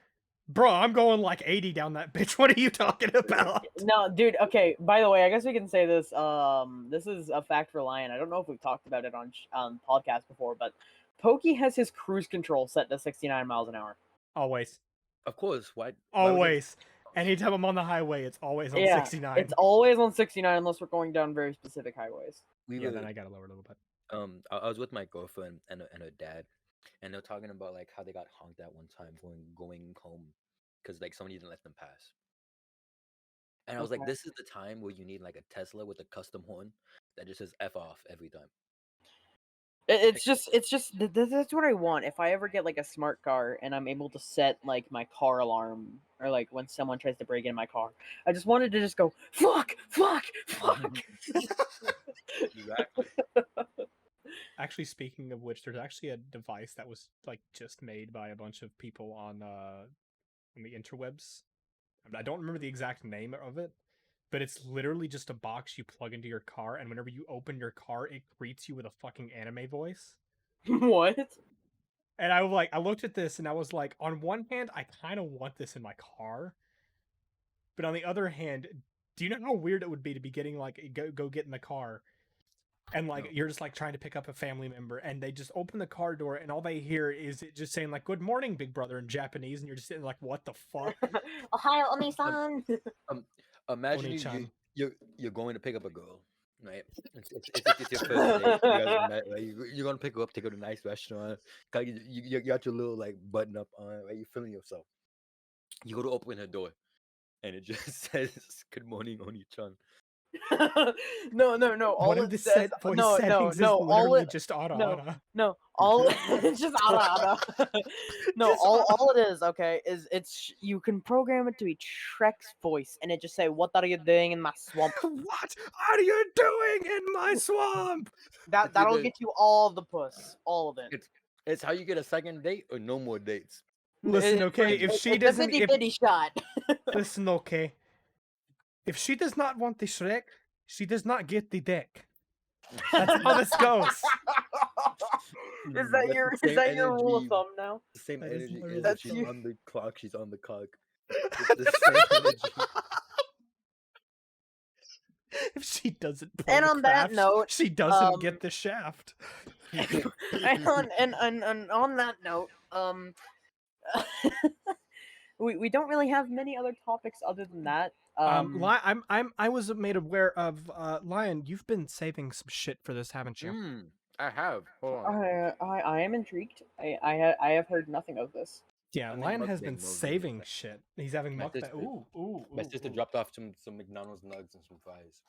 Bro, I'm going like 80 down that bitch. What are you talking about? No, dude. Okay. By the way, I guess we can say this. This is a fact for Lyon. I don't know if we've talked about it on podcast before, but Pokey has his cruise control set to 69 miles an hour. Always. Of course. Why would you? Always. Anytime I'm on the highway, it's always on Yeah, 69. it's always on 69 unless we're going down very specific highways. We Yeah, were then I gotta lower it a little bit. I was with my girlfriend and her dad, and they're talking about like how they got honked at one time going home because like somebody didn't let them pass. And I was like, Okay. this is the time where you need like a Tesla with a custom horn that just says "F off" every time. It's just that's what I want. If I ever get like a smart car and I'm able to set like my car alarm or like when someone tries to break in my car, I just wanted to just go fuck. Exactly. Actually, speaking of which, there's actually a device that was like just made by a bunch of people on the interwebs. I don't remember the exact name of it, but it's literally just a box you plug into your car, and whenever you open your car, it greets you with a fucking anime voice. What? And I looked at this and I was like, on one hand, I kind of want this in my car, but on the other hand, do you know how weird it would be to be getting like go get in the car and like No. you're just like trying to pick up a family member and they just open the car door and all they hear is it just saying like "Good morning, big brother" in Japanese, and you're just sitting like, what the fuck? Ohio Oni-san. Imagine Oni-chan. you're going to pick up a girl, right? It's your first date. You guys have met, right? You're gonna pick her up, take her to a nice restaurant. You got your little like button up on, right? You're feeling yourself. You go to open her door, and it just says "Good morning, Oni-chan." No. One All of it the says, set voice no. settings is All literally it, just ara no, ara. no. All it's just ara. No, Just all it is, okay, is you can program it to be Shrek's voice, and it just say, "What are you doing in my swamp?" What are you doing in my swamp? That'll either- get you all the puss, all of it. It's how you get a second date or no more dates. Listen, okay, if she it's a doesn't, if 50-50 shot. listen, okay, if she does not want the Shrek, she does not get the dick. That's how this goes. Is That's the is same that your rule of energy. thumb now? The same That is energy literally is That's if she's you. on the clock, she's on the cock. It's the same energy. If she doesn't pull And the on that crafts, note, she doesn't get the shaft. and on that note, we don't really have many other topics other than that. I was made aware of Lyon. You've been saving some shit for this, haven't you? I have. Hold on. I am intrigued. I have heard nothing of this. Yeah, I'm in Lyon has been mukbang mode really saving right shit. He's having My mukbang. sister- Ooh. My sister dropped off some McDonald's nugs and some fries.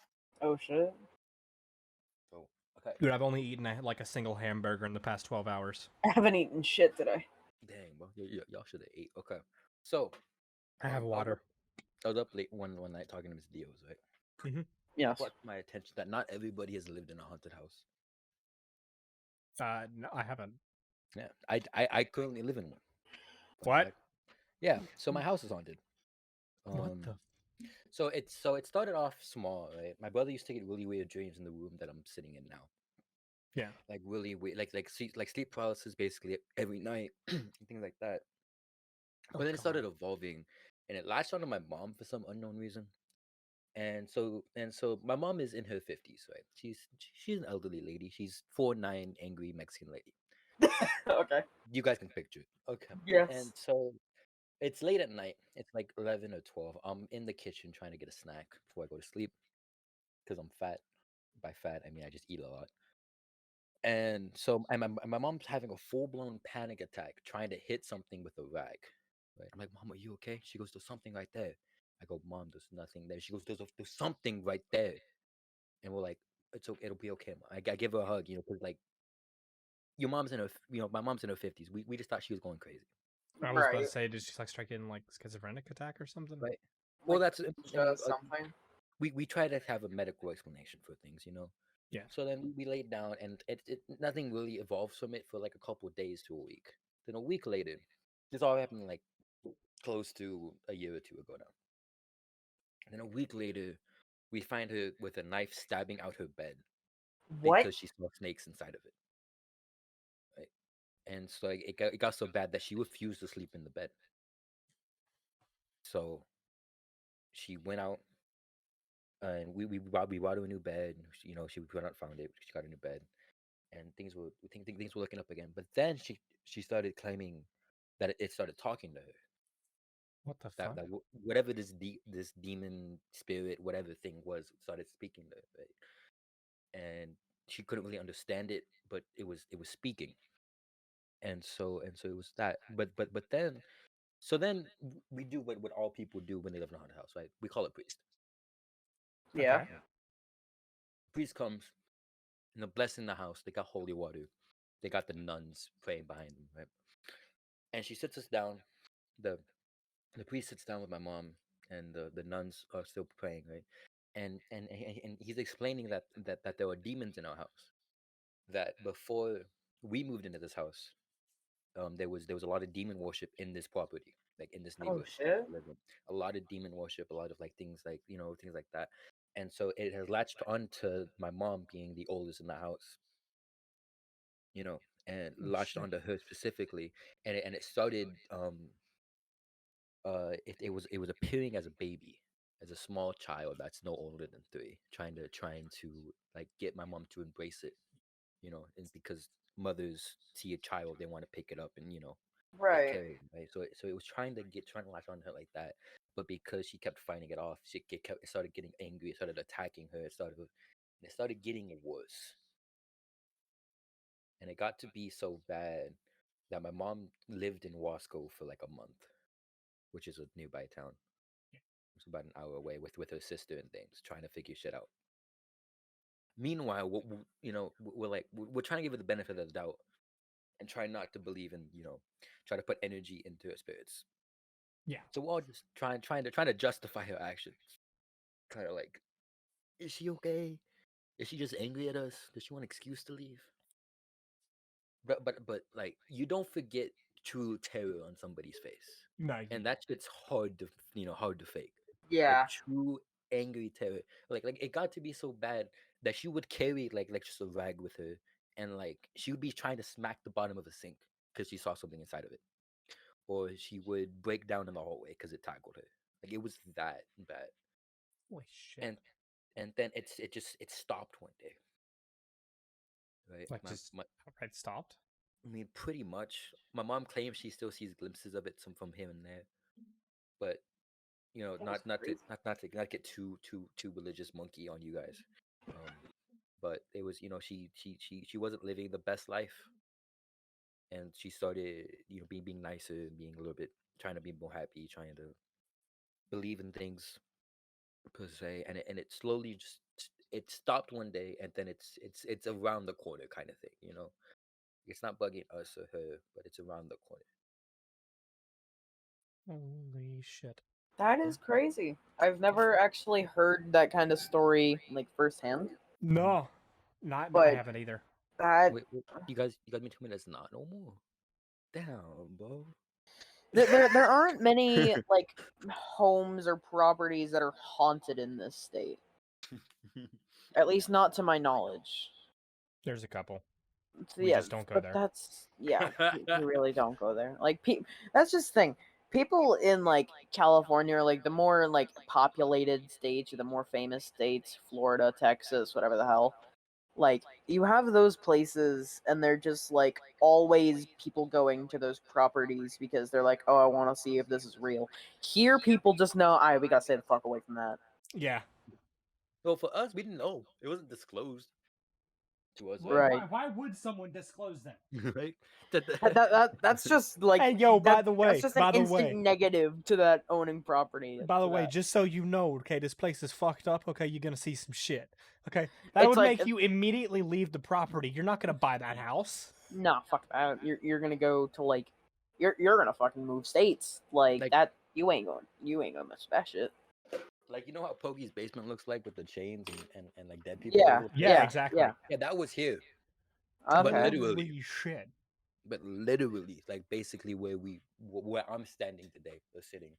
Oh shit! So okay. Dude, I've only eaten like a single hamburger in the past 12 hours. I haven't eaten shit today. Dang, bro. Y'all should have ate. Okay. So I have water. I was up late one night talking to Miss Dios, right? Yes. Brought to my attention that not everybody has lived in a haunted house. No, I haven't. Yeah. I currently live in one. Fun What? fact. Yeah. So my house is haunted. What the? So it started off small, right? My brother used to get really weird dreams in the room that I'm sitting in now. Yeah. Like really weird, like sleep paralysis basically every night, and things like that. But then it started evolving, and it latched onto my mom for some unknown reason. And so my mom is in her 50s, right? She's an elderly lady. She's 4'9", angry Mexican lady. Okay. You guys can picture it. Okay. Yes. And so it's late at night. It's like 11 or 12. I'm in the kitchen trying to get a snack before I go to sleep because I'm fat. By fat, I mean I just eat a lot. And so my mom's having a full-blown panic attack trying to hit something with a rag. Right? I'm like, Mom, are you okay? She goes, there's something right there. I go, Mom, there's nothing there. She goes, there's something right there. And we're like, it's okay, it'll be okay, Mom. I give her a hug, because like your mom's in her, my mom's in her 50s. We just thought she was going crazy. I was about to Right. say, did she like start getting like schizophrenic attack or something? Right. Well, Like, that's something. we try to have a medical explanation for things. Yeah. So then we laid down, and it nothing really evolves from it for like a couple of days to a week. Then a week later, this all happened like close to a year or two ago now. And then a week later, we find her with a knife stabbing out her bed What? because she saw snakes inside of it. Right. And so it got so bad that she refused to sleep in the bed. So she went out, and we bought her a new bed. She went out, found it. She got a new bed, and things were looking up again. But then she started claiming that it started talking to her. What the That fuck? whatever this demon spirit, whatever thing was, started speaking to her, right? And she couldn't really understand it, but it was speaking. And so it was that. But then we do what all people do when they live in a haunted house, right? We call it priest. Yeah. Okay. Priest comes and they're blessing the house. They got holy water. They got the nuns praying behind them, right? And she sits us down. The priest sits down with my mom, and the nuns are still praying, right? And he's explaining that there were demons in our house. That before we moved into this house, there was a lot of demon worship in this property, like in this Oh neighborhood that shit. we live in. A lot of demon worship, a lot of like things like things like that. And so it has latched onto my mom being the oldest in the house, and Oh, latched shit. onto her specifically, and it started it was appearing as a baby, as a small child that's no older than 3, trying to like get my mom to embrace it, and because mothers see a child, they want to pick it up and take Right. care of it, right? So it was trying to latch on her like that, but because she kept fighting it off, it started getting angry, it started attacking her, it started getting worse, and it got to be so bad that my mom lived in Wasco for like a month, which is a nearby town. It's about an hour away with her sister and things, trying to figure shit out. Meanwhile, we're trying to give her the benefit of the doubt and try not to believe in, try to put energy into her spirits. Yeah. So we're all just trying to justify her actions. Kind of like, is she okay? Is she just angry at us? Does she want an excuse to leave? But like, you don't forget true terror on somebody's face, No. and that shit's hard to fake. Like Yeah. true angry terror. Like it got to be so bad that she would carry like just a rag with her, and like she would be trying to smack the bottom of a sink because she saw something inside of it, or she would break down in the hallway because it tackled her. Like it was that bad. Holy shit. And then it stopped one day, right? Like just outright stopped. I mean, pretty much. My mom claims she still sees glimpses of it, some from here and there, but That's not to crazy. not get too religious monkey on you guys. But it was, she wasn't living the best life, and she started, being nicer, being a little bit, trying to be more happy, trying to believe in things per se, and it slowly just it stopped one day, and then it's around the corner kind of thing, It's not bugging us or her, but it's around the corner. Holy shit. That is crazy. I've never actually heard that kind of story like firsthand. No. I But haven't either. that Wait, you guys me 2 minutes? Not no more. Damn, bro. there aren't many like homes or properties that are haunted in this state. At least not to my knowledge. There's a couple. So, We yeah, just don't go but there. that's we really don't go there. Like that's just the thing. People in like California are like the more like populated states or the more famous states, Florida, Texas, whatever the hell. Like you have those places and they're just like always people going to those properties because they're like, "Oh, I want to see if this is real." Here people just know, "I we got to stay the fuck away from that." Yeah. Well, for us, we didn't know. It wasn't disclosed to us, Right. Why would someone disclose that? right? That's just like Hey, yo, by the way, that's just an by the instant way. negative to that owning property. By the to way, that. just so you know, okay, this place is fucked up. Okay, you're gonna see some shit. Okay, that It's would like- make you immediately leave the property. You're not gonna buy that house. Nah, fuck that. You're gonna go to like you're gonna fucking move states like Like- that. You ain't gonna miss that shit. Like, you know how Poky's basement looks like with the chains and like dead people? Yeah, all over the place? Yeah, exactly. Yeah. Yeah, that was here. Okay. literally. Holy shit. But literally, like basically where I'm standing today, or sitting.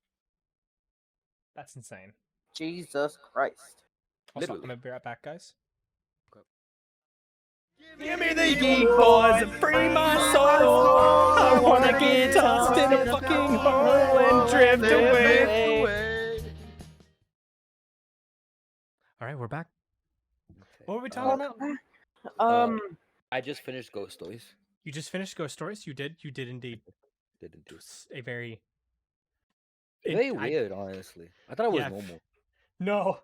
That's insane. Jesus Christ. Also, I'm Literally. gonna be right back, guys. Okay. Give me the geek boys and free my soul. I wanna get tossed in a fucking hole and drift away. All right, we're back. Okay. What were we talking about? I just finished Ghost Stories. You just finished Ghost Stories? You did indeed. Did It indeed. was a very Very weird, honestly. I thought it was yeah. normal. No.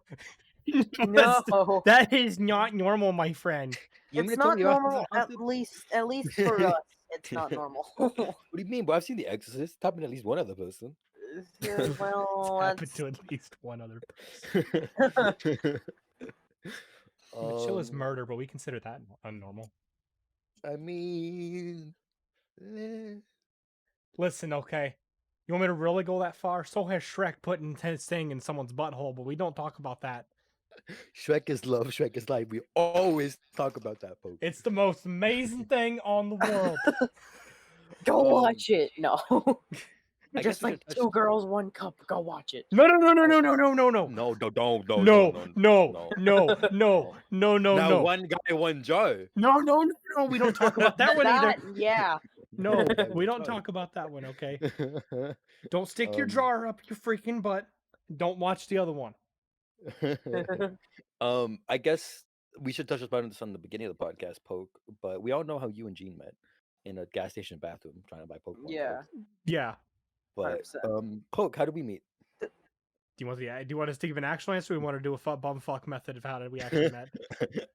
No. That is not normal, my friend. You want me It's to tell not you about normal. the haunted? At least for us, it's not normal. What do you mean, bro? I've seen The Exorcist. It's happened to at least one other person. Well, It's happened that's... to at least one other person. The chill is murder, but we consider that unnormal. I mean, Listen, okay. You want me to really go that far? So has Shrek putting his thing in someone's butthole, but we don't talk about that. Shrek is love, Shrek is life. We always talk about that, Poke. It's the most amazing thing on the world. Go watch it. No. I Just guess we like should touch- 2 girls, 1 cup. Go watch it. No. No, don't, No. Now one guy, one jar. No. We don't talk about that one either. Yeah. No, Okay, we don't sorry. talk about that one, okay? Don't stick your Um, jar up your freaking butt. Don't watch the other one. I guess we should touch upon this on the beginning of the podcast, Poke. But we all know how you and Jean met in a gas station bathroom trying to buy Pokemon Yeah. cards. Yeah. But 100%. Poke, how did we meet? Do you want us to give an actual answer? Or we want to do a bumfuck method of how did we actually met?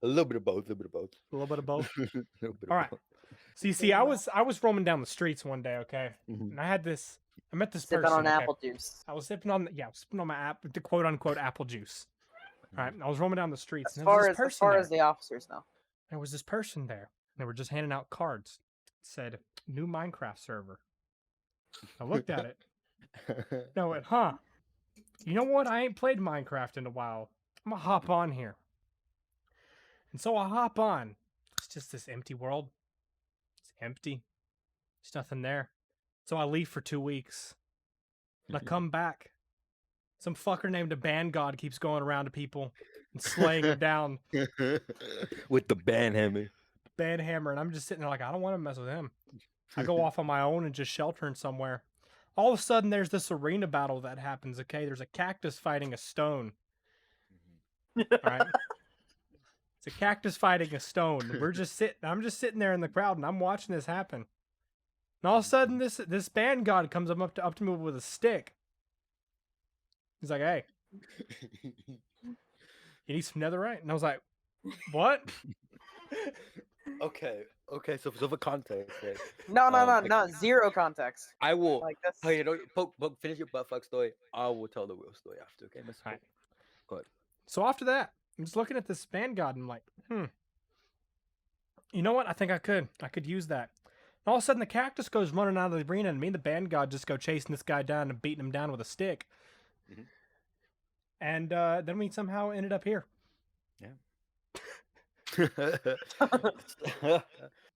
A little bit of both. A little bit of both. A little bit of All right. both. So you see, I was roaming down the streets one day, okay, Mhm. and I met this Sipping person. on okay? apple juice. I was sipping on my the quote unquote apple juice. All right, I was roaming down the streets. As And there was far this as person there. the officers know. There was this person there. And they were just handing out cards. It said new Minecraft server. I looked at it. And I went, huh? You know what? I ain't played Minecraft in a while. I'm gonna hop on here. And so I hop on. It's just this empty world. It's empty. There's nothing there. So I leave for 2 weeks. And I come back. Some fucker named a Band God keeps going around to people and slaying them down. With the band hammer. Band hammer. And I'm just sitting there like, I don't want to mess with him. I go off on my own and just sheltering somewhere. All of a sudden, there's this arena battle that happens, okay? There's a cactus fighting a stone. All right? It's a cactus fighting a stone. I'm just sitting there in the crowd, and I'm watching this happen. And all of a sudden, this Band God comes up to me with a stick. He's like, hey, you need some netherite? And I was like, what? Okay. So for context, right? No. 0 context. I will. Like this. Hey, you know, Poke, finish your buttfuck story. I will tell the real story after. Okay, Mr. All right. Go ahead. So after that, I'm just looking at this Band God and I'm like, you know what? I think I could use that. And all of a sudden, the cactus goes running out of the arena, and me and the Band God just go chasing this guy down and beating him down with a stick. Mhm. And then we somehow ended up here.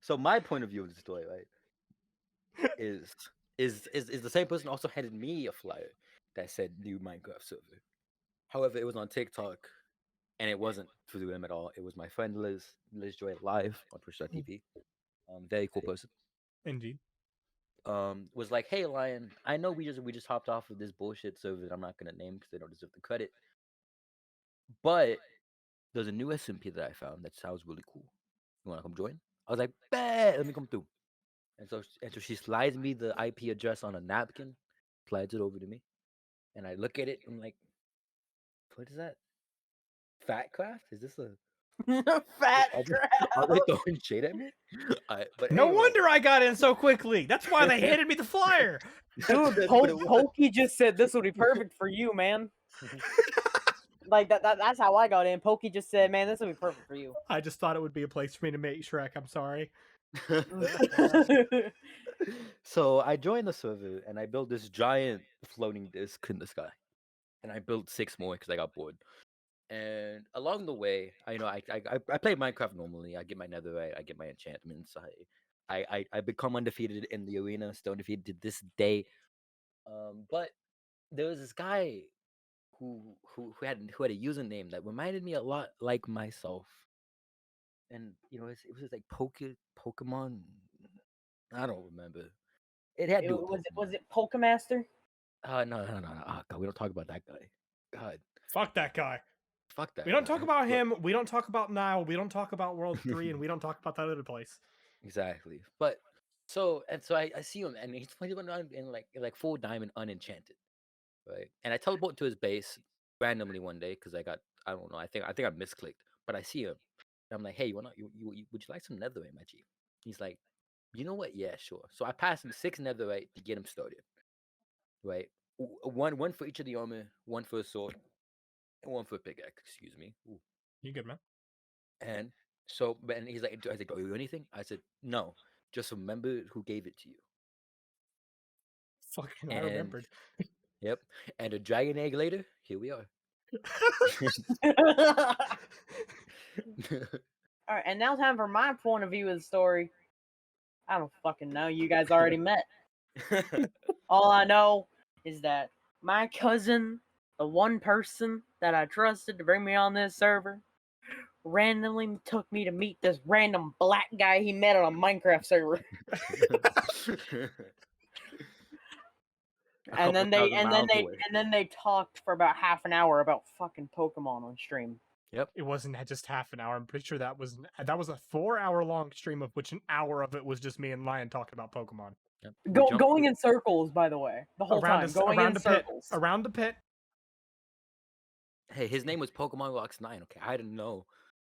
So my point of view of the story, right, is the same person also handed me a flyer that said new Minecraft server. However, it was on TikTok, and it wasn't through them at all. It was my friend Liz Joy live on Twitch.tv. Very cool person. Indeed. Was like, hey Lyon, I know we just hopped off of this bullshit server that I'm not gonna name because they don't deserve the credit. But there's a new SMP that I found that sounds really cool. You wanna come join? I was like, bet, let me come through. And so she slides me the IP address on a napkin, slides it over to me, and I look at it. I'm like, what is that? Fatcraft? Is this a Fat Are crap. they throwing shade at me? But No anyway. wonder I got in so quickly. That's why they handed me the flyer. Dude, Pokey just said this would be perfect for you, man. Like that's how I got in. Pokey just said, man, this would be perfect for you. I just thought it would be a place for me to meet Shrek. I'm sorry. So I joined the server and I built this giant floating disc in the sky, and I built 6 more because I got bored. And along the way, I play Minecraft normally. I get my netherite, I get my enchantments. I become undefeated in the arena, still undefeated to this day. But there was this guy who had a username that reminded me a lot like myself. And it was like Pokemon. I don't remember. It had to do with Was it Pokemaster? No. Oh, God, we don't talk about that guy. God. Fuck that guy. Fuck that. We don't talk man. about But- him. We don't talk about Nile. We don't talk about World 3, and we don't talk about that other place. Exactly. But so I see him and he's playing in like full diamond unenchanted. Right. And I teleport to his base randomly one day because I don't know, I think I misclicked. But I see him. And I'm like, hey, would you like some netherite, my G? He's like, you know what? Yeah, sure. So I passed him 6 netherite to get him started. Right? One for each of the armor, one for a sword, and one for a pickaxe, excuse me. Ooh. You good, man? And so, and he's like, I was like, "Do you do anything?" I said, "No, just remember who gave it to you." Fucking, I And remembered. yep, and a dragon egg later, here we are. All right, and now time for my point of view of the story. I don't fucking know. You guys already met. All I know is that my cousin, the one person that I trusted to bring me on this server, randomly took me to meet this random black guy he met on a Minecraft server. And then they talked for about half an hour about fucking Pokemon on stream. Yep. It wasn't just half an hour. I'm pretty sure that was a 4-hour long stream of which an hour of it was just me and Lyon talking about Pokemon. Yep. Going in circles, by the way, the whole time. Going in circles. Around the pit. Hey, his name was Pokemon Rocks 9. Okay, I didn't know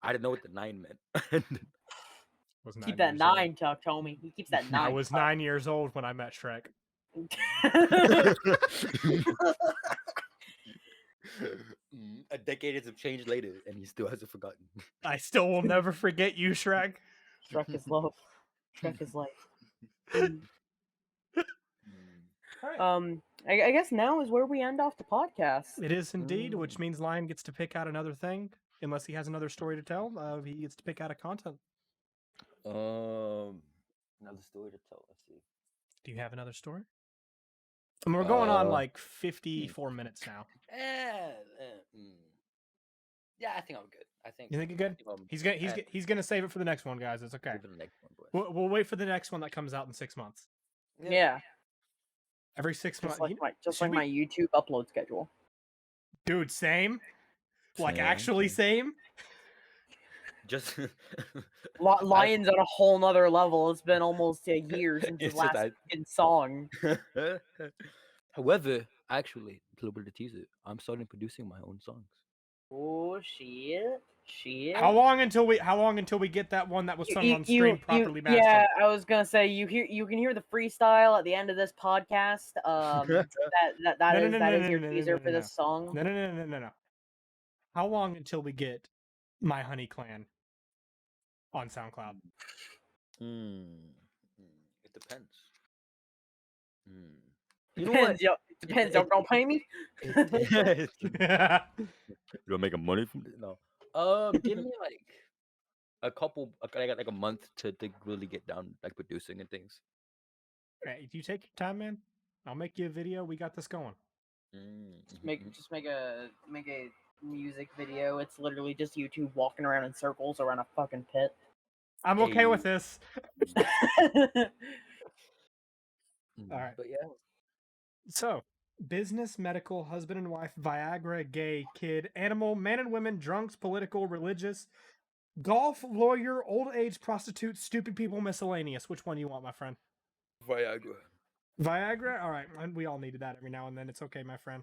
what the 9 meant. Was Keep 9 that years old. 9 tucked, homie. He keeps that 9. I was 9 years old when I met Shrek. A decade has changed later, and he still hasn't forgotten. I still will never forget you, Shrek. Shrek is love. Shrek is life. I guess now is where we end off the podcast. It is indeed, which means Lion gets to pick out another thing. Unless he has another story to tell, he gets to pick out a content. Another story to tell. Let's see. Do you have another story? I mean, we're going on like 54 minutes now. Yeah, I think I'm good. You think you're good? He's gonna save it for the next one, guys. It's okay. The next one, boys. We'll wait for the next one that comes out in 6 months. Yeah. Every 6 months. Just like my YouTube upload schedule. Dude, same. Like Same, actually same. Just Lion's on a whole nother level. It's been almost a year since his last fucking song. However, actually, a little bit of teaser. I'm starting producing my own songs. Oh shit! How long until we get that one that was sung on stream properly mastered? Yeah, I was gonna say you can hear the freestyle at the end of this podcast. That is your teaser for this song. No. How long until we get My Honey Clan on SoundCloud? It depends. You know what? Depends. Y'all gonna pay me? You don't make money from it? No. Give me like a couple. I got like a month to really get down like producing and things. Hey, you take your time, man. I'll make you a video. We got this going. Just make a music video. It's literally just YouTube walking around in circles around a fucking pit. I'm okay with this. All right. But yeah. So, business, medical, husband and wife, Viagra, gay, kid, animal, man and women, drunks, political, religious, golf, lawyer, old age, prostitute, stupid people, miscellaneous. Which one do you want, my friend? Viagra. Viagra? All right. We all needed that every now and then. It's okay, my friend.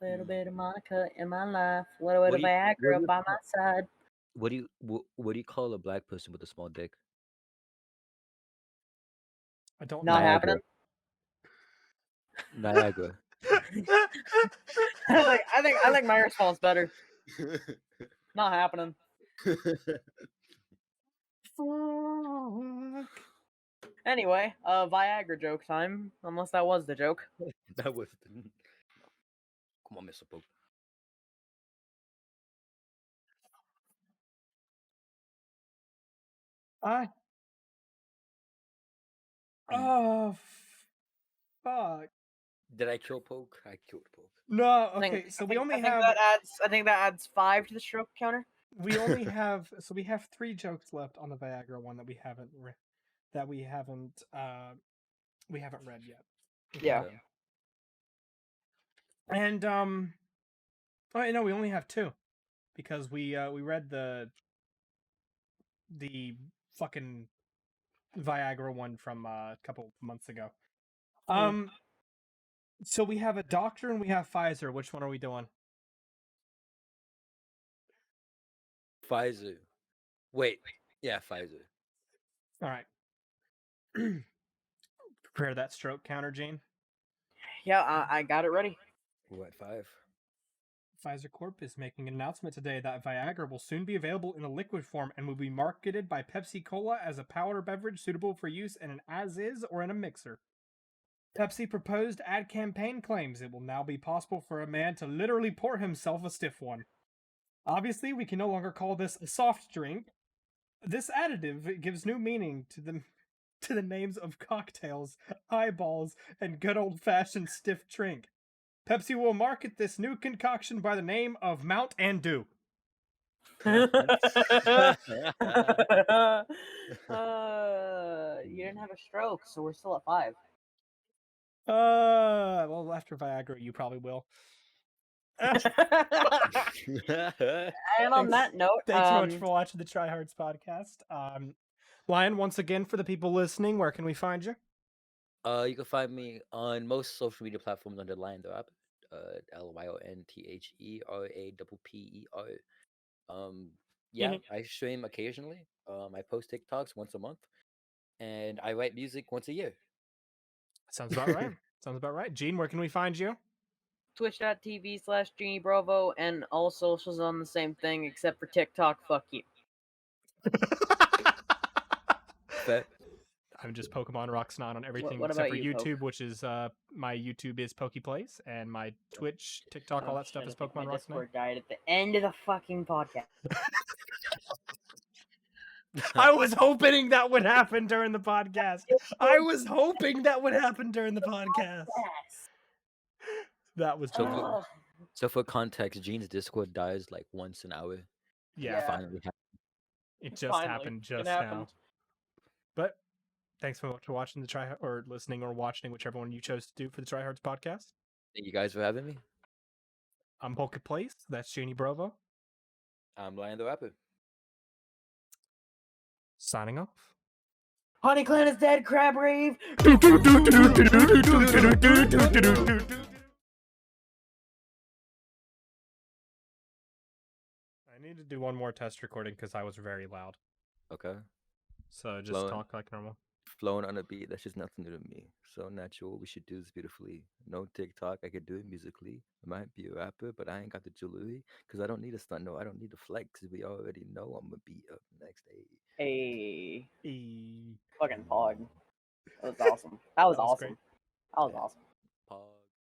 Little bit of Monica in my life. Little bit of Viagra by my side. What do you call a black person with a small dick? I don't Not know. happening. Niagara. I think my response better. Not happening. Fuck. Anyway, Viagra joke time. Unless that was the joke. That was. Come on, Mr. Pope. Oh, fuck. Did I kill Poke? I killed Poke. No, okay. So we only have. I think that adds 5 to the stroke counter. We only have. So we have 3 jokes left on the Viagra one that we haven't read yet. Yeah. Okay. And oh no, we only have 2. because we read the fucking Viagra one from a couple months ago. So we have a doctor and we have Pfizer. Which one are we doing? Pfizer. Wait. Yeah, Pfizer. All right. Prepare that stroke counter, Gene. Yeah, I got it ready. We're at 5. Pfizer Corp is making an announcement today that Viagra will soon be available in a liquid form and will be marketed by Pepsi Cola as a powder beverage suitable for use in an as-is or in a mixer. Pepsi proposed ad campaign claims it will now be possible for a man to literally pour himself a stiff one. Obviously, we can no longer call this a soft drink. This additive gives new meaning to the names of cocktails, eyeballs, and good old-fashioned stiff drink. Pepsi will market this new concoction by the name of Mount and Dew. You didn't have a stroke, so we're still at 5. Well, after Viagra, you probably will. And on that note, Thanks so much for watching the Tryhards podcast. Lyon, once again, for the people listening, where can we find you? You can find me on most social media platforms under Lyon the Rapper. LYONTHERAPPER. Yeah, I stream occasionally. I post TikToks once a month, and I write music once a year. Sounds about right. Sounds about right. Gene, where can we find you? Twitch.tv/Jeany Bravo, and all socials on the same thing except for TikTok. Fuck you. Fair. I'm just Pokemon Roxanne on everything what except about for you, YouTube, Poke? which is my YouTube is Poky Plays, and my Twitch, TikTok, all that stuff is Pokemon My Roxanne. Discord died at the end of the fucking podcast. I was hoping that would happen during the podcast. I was hoping that would happen during the podcast. That was So for context, Gene's Discord dies like once an hour. Yeah. Finally happened. It just happened just now. But thanks so much for watching the Try or listening or watching, whichever one you chose to do for the Tryhards podcast. Thank you guys for having me. I'm Poky Plays. That's Jeany Bravo. I'm Lyon the Rapper. Signing off. Honey Clan is dead, Crab Rave! I need to do one more test recording because I was very loud. Okay. So just talk like normal. Flowing on a beat, that's just nothing new to me. So natural, we should do this beautifully. No TikTok, I could do it musically. I might be a rapper, but I ain't got the jewelry because I don't need a stunt. No, I don't need to flex. We already know I'm gonna be up next day. Hey. Hey. Fucking pog. That was awesome. That was awesome. Great. That was awesome. Pause.